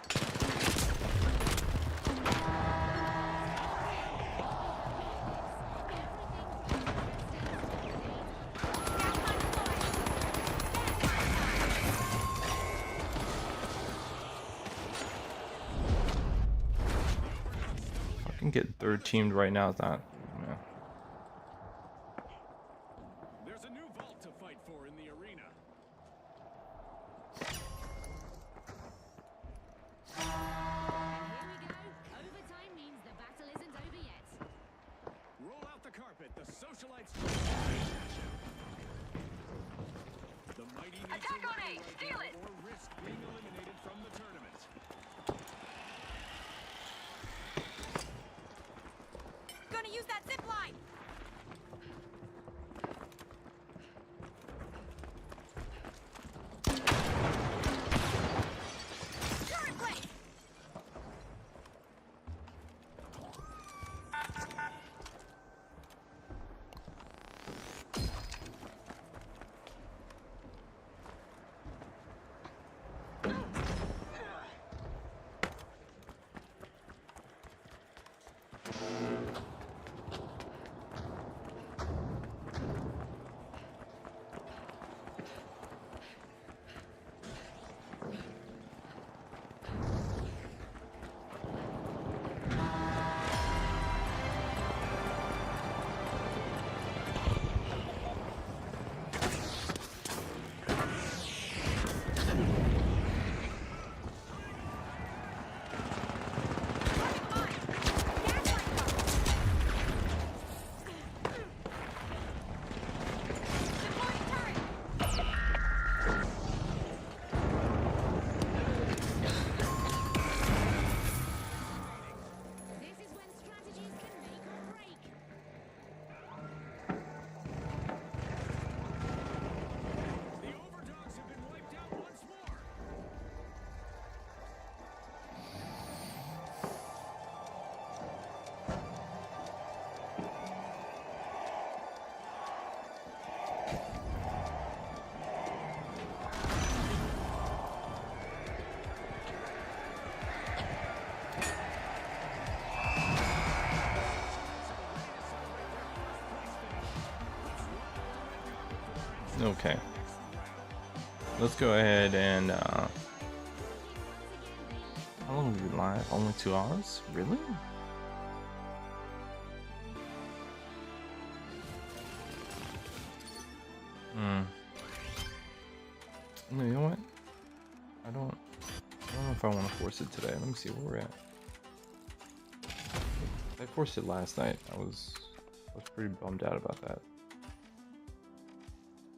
get third teamed right now is not. Yeah. There's a new vault to fight for in the arena. Here we go. Overtime means the battle isn't over yet. Roll out the carpet. The socialites. The mighty need Attack to on rally A, right steal now it. or risk being eliminated from the tournament. Gonna use that zip line. Turret plate. This is when strategies can make or break. The overdogs have been wiped out once more. Okay. Let's go ahead and how long have we been live? Only 2 hours? Really? No, you know what? I don't know if I want to force it today. Let me see where we're at. I forced it last night. I was pretty bummed out about that.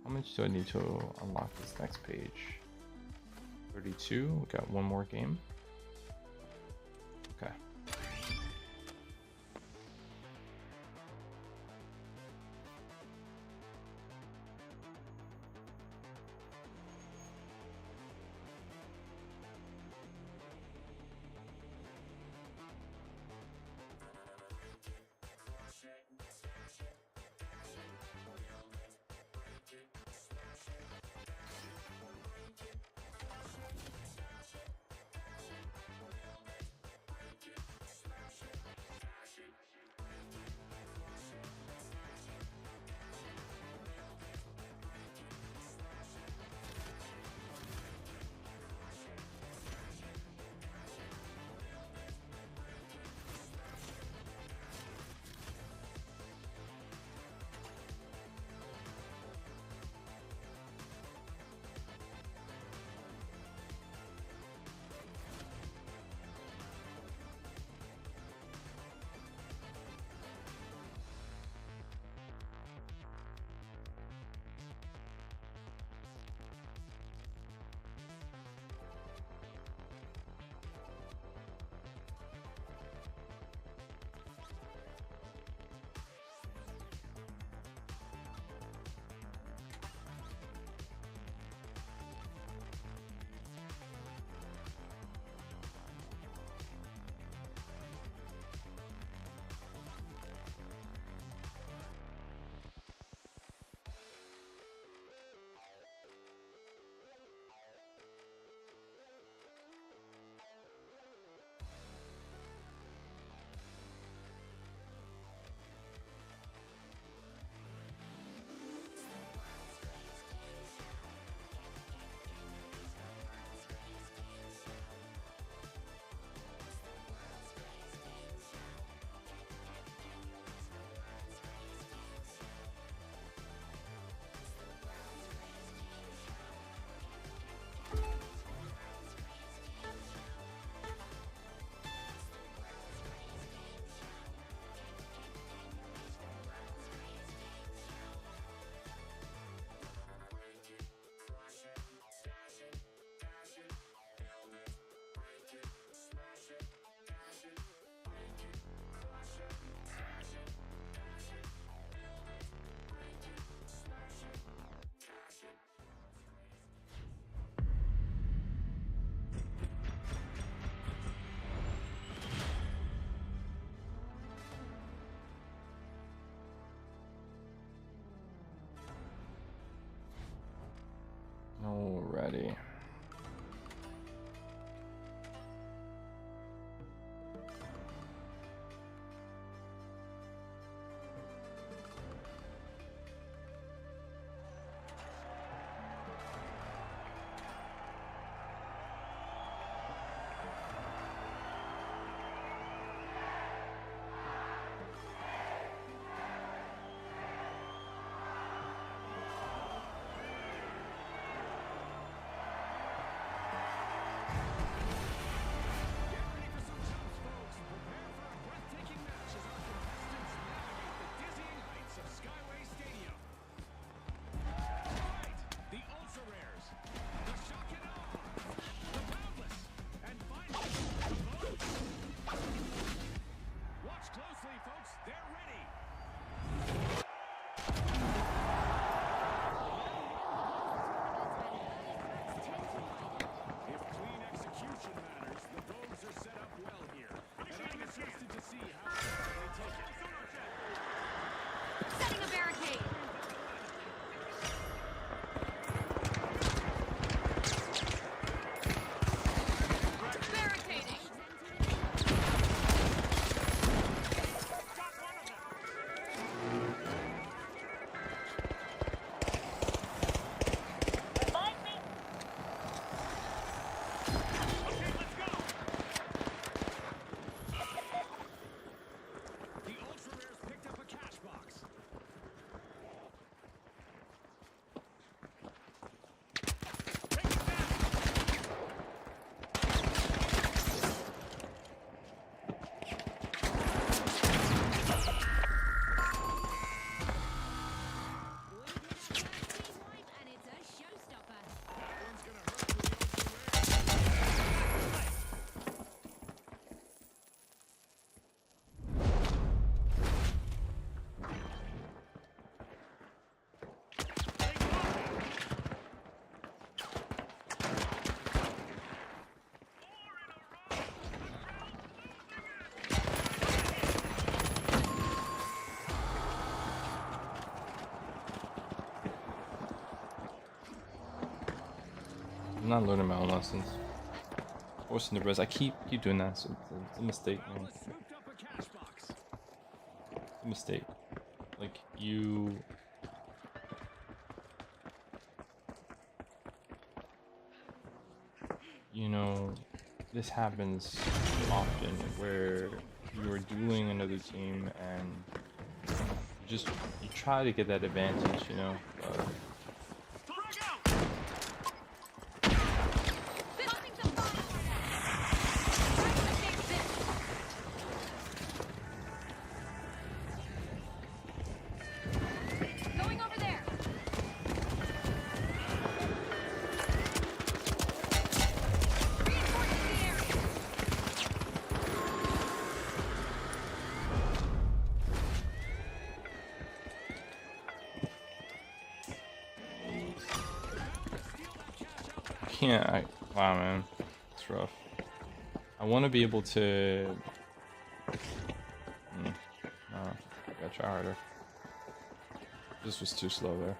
How much do I need to unlock this next page? 32. We got one more game. Okay. Alrighty. Get ready for some jumps, folks. Prepare for a breathtaking match as our contestants navigate the dizzying heights of Skyway Stadium. All right, the ultra rares, the shock and awe, the boundless, and finally the votes. Watch closely, folks. They're ready. If clean execution matters, the Vogues are set up well here. And I'm interested to see how far they take it. Setting a barricade. Barricading. The ultra rares picked up a cash box. Take it back. Team wipe, and it's a showstopper. That one's gonna hurt for the ultra rares. I'm not learning my own lessons. Forcing the res. I keep doing that. So it's a mistake, man. Boundless swooped up a cash box. It's a mistake. Like you. You know, this happens often where you are dueling another team and you try to get that advantage, you know. Causing some fire. Trying to fix this. Going over there. Reinforcing the area. Wow, man, it's rough. I want to be able to. No, I gotta try harder. This was too slow there.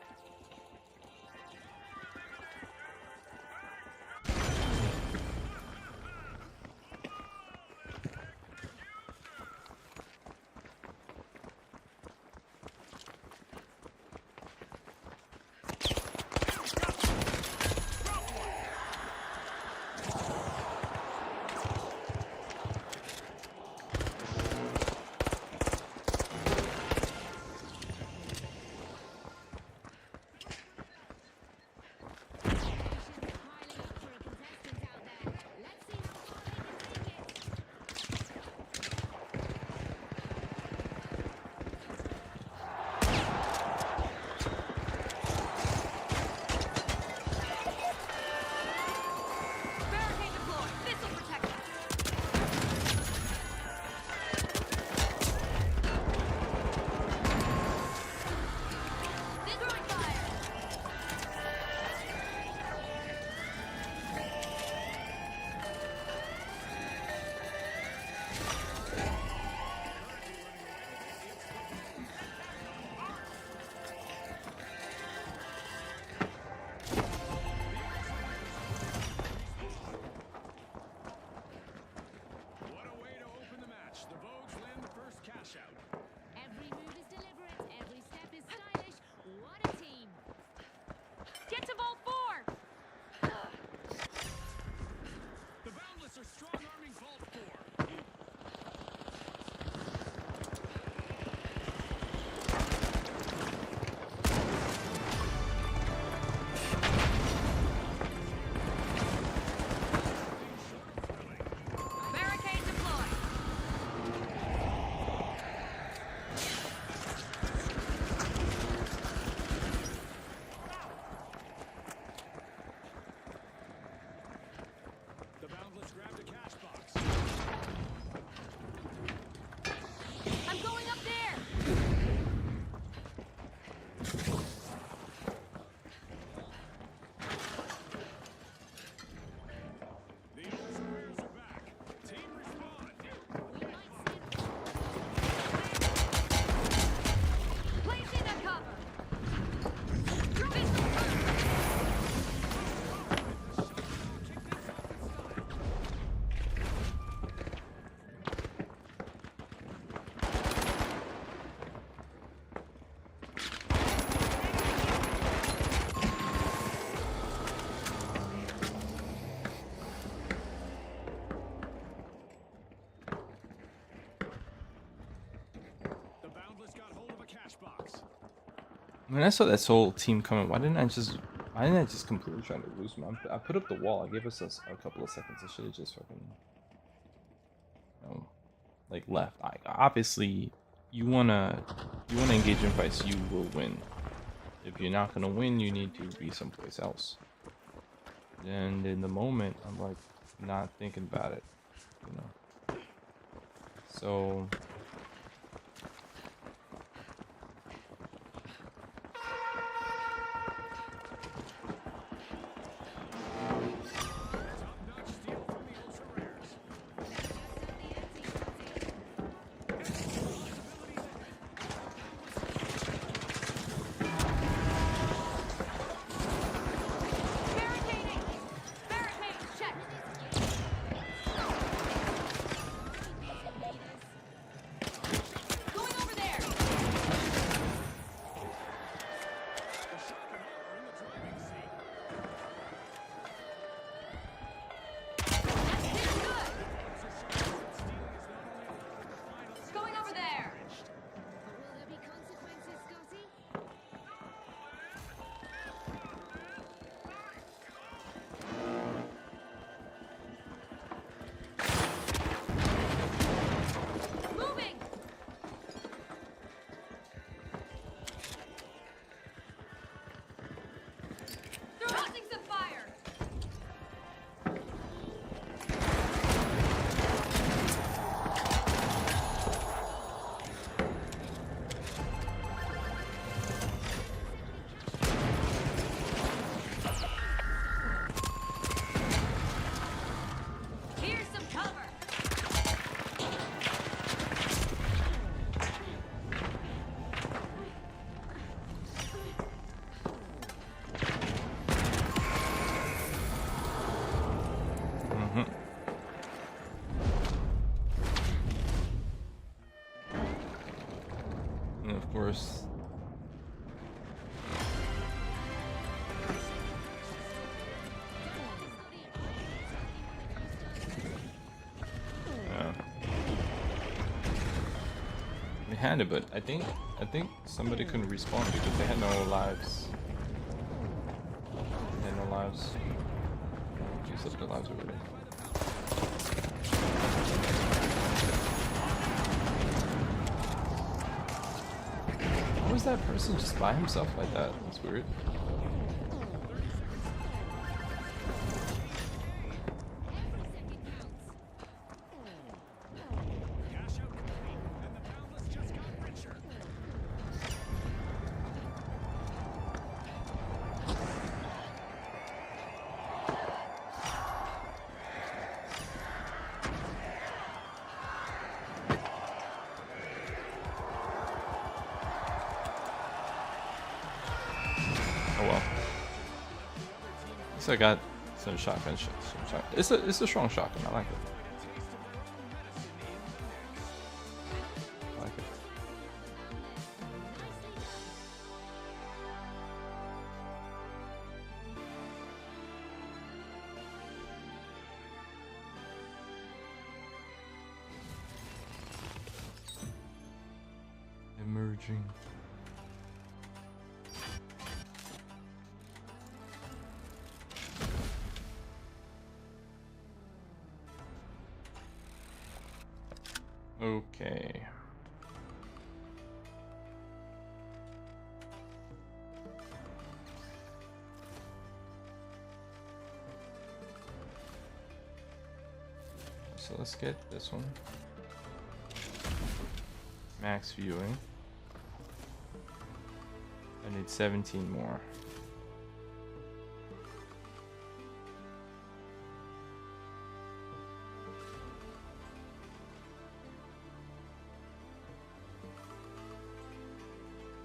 When I saw that whole team coming, why didn't I just completely try to lose them? I put up the wall. I gave us a couple of seconds. I should have just fucking, like left. Obviously, you wanna engage in fights. You will win. If you're not gonna win, you need to be someplace else. And in the moment, I'm like not thinking about it, you know. So Top-notch steel from the ultra rares. Barricading! Barricade, check! Going over there! The shock and awe in the driving seat. That's too good! It's a shock that stealing is not only over, but finally Going over there! Will there be consequences, Scotty? Moving! Thrusting some fire! Here's some cover! mhm. And of course, yeah. They had it, but I think somebody couldn't respawn because they had no lives. They had no lives. Used up their lives already. How is that person just by himself like that? That's weird. cash out complete, and the boundless just got richer. Oh well. At least I got some shotgun shit. It's a strong shotgun. I like it. I like it. Emerging. Okay. So let's get this one. Max viewing. I need 17 more.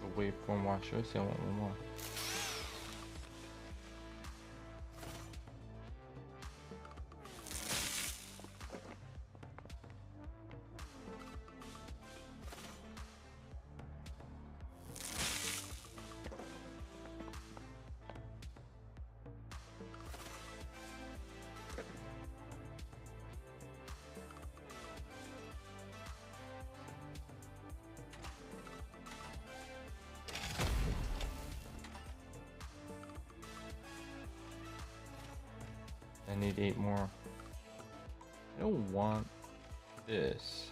The waveform watcher. See, I want one more. I need 8 more. I don't want this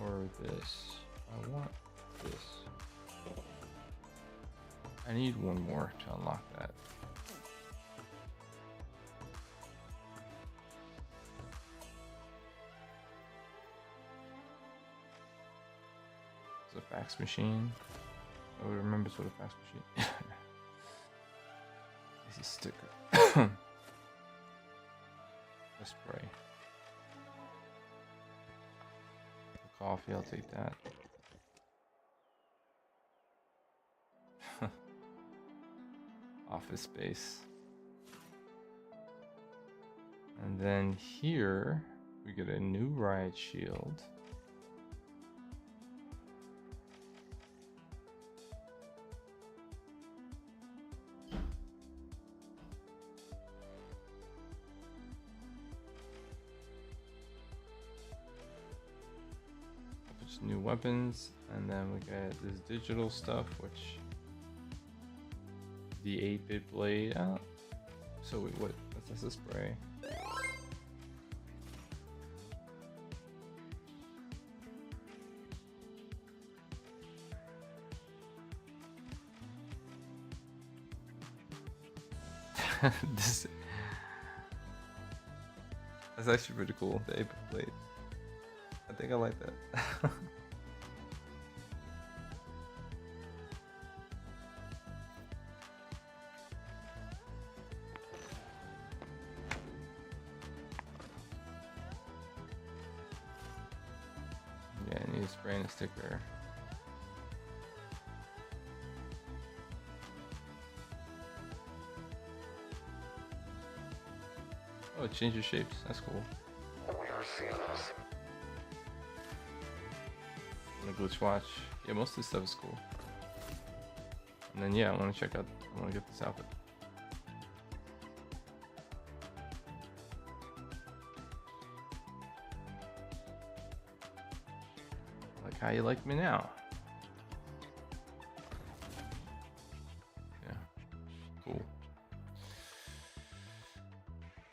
or this. I want this. I need 1 more to unlock that. It's a fax machine. Oh, remembers what a fax machine. It's a sticker. A spray. A coffee, I'll take that. Office space. And then here we get a new riot shield. New weapons, and then we got this digital stuff, which the 8-bit blade. So wait, what's this? A spray? This that's actually pretty cool. The 8-bit blade. I think I like that. Yeah, I need a spray and a sticker. Oh, it changes shapes. That's cool. And a glitch watch. Yeah, most of this stuff is cool. And then yeah, I want to check out. I want to get this outfit. Like how you like me now. Yeah. Cool.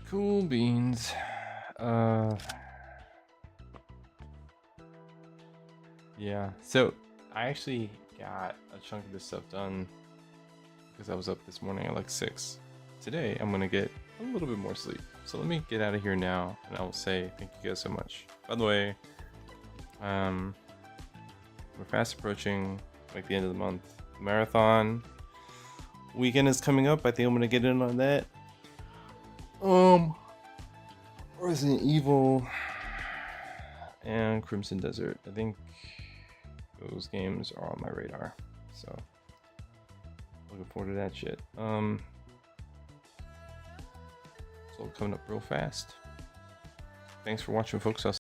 Cool beans. Yeah, so I actually got a chunk of this stuff done because I was up this morning at like 6. Today I'm gonna get a little bit more sleep. So let me get out of here now, and I will say thank you guys so much. By the way, we're fast approaching like the end of the month. The marathon weekend is coming up. I think I'm gonna get in on that. Resident Evil and Crimson Desert. I think those games are on my radar, so looking forward to that shit. So coming up real fast. Thanks for watching, folks. I'll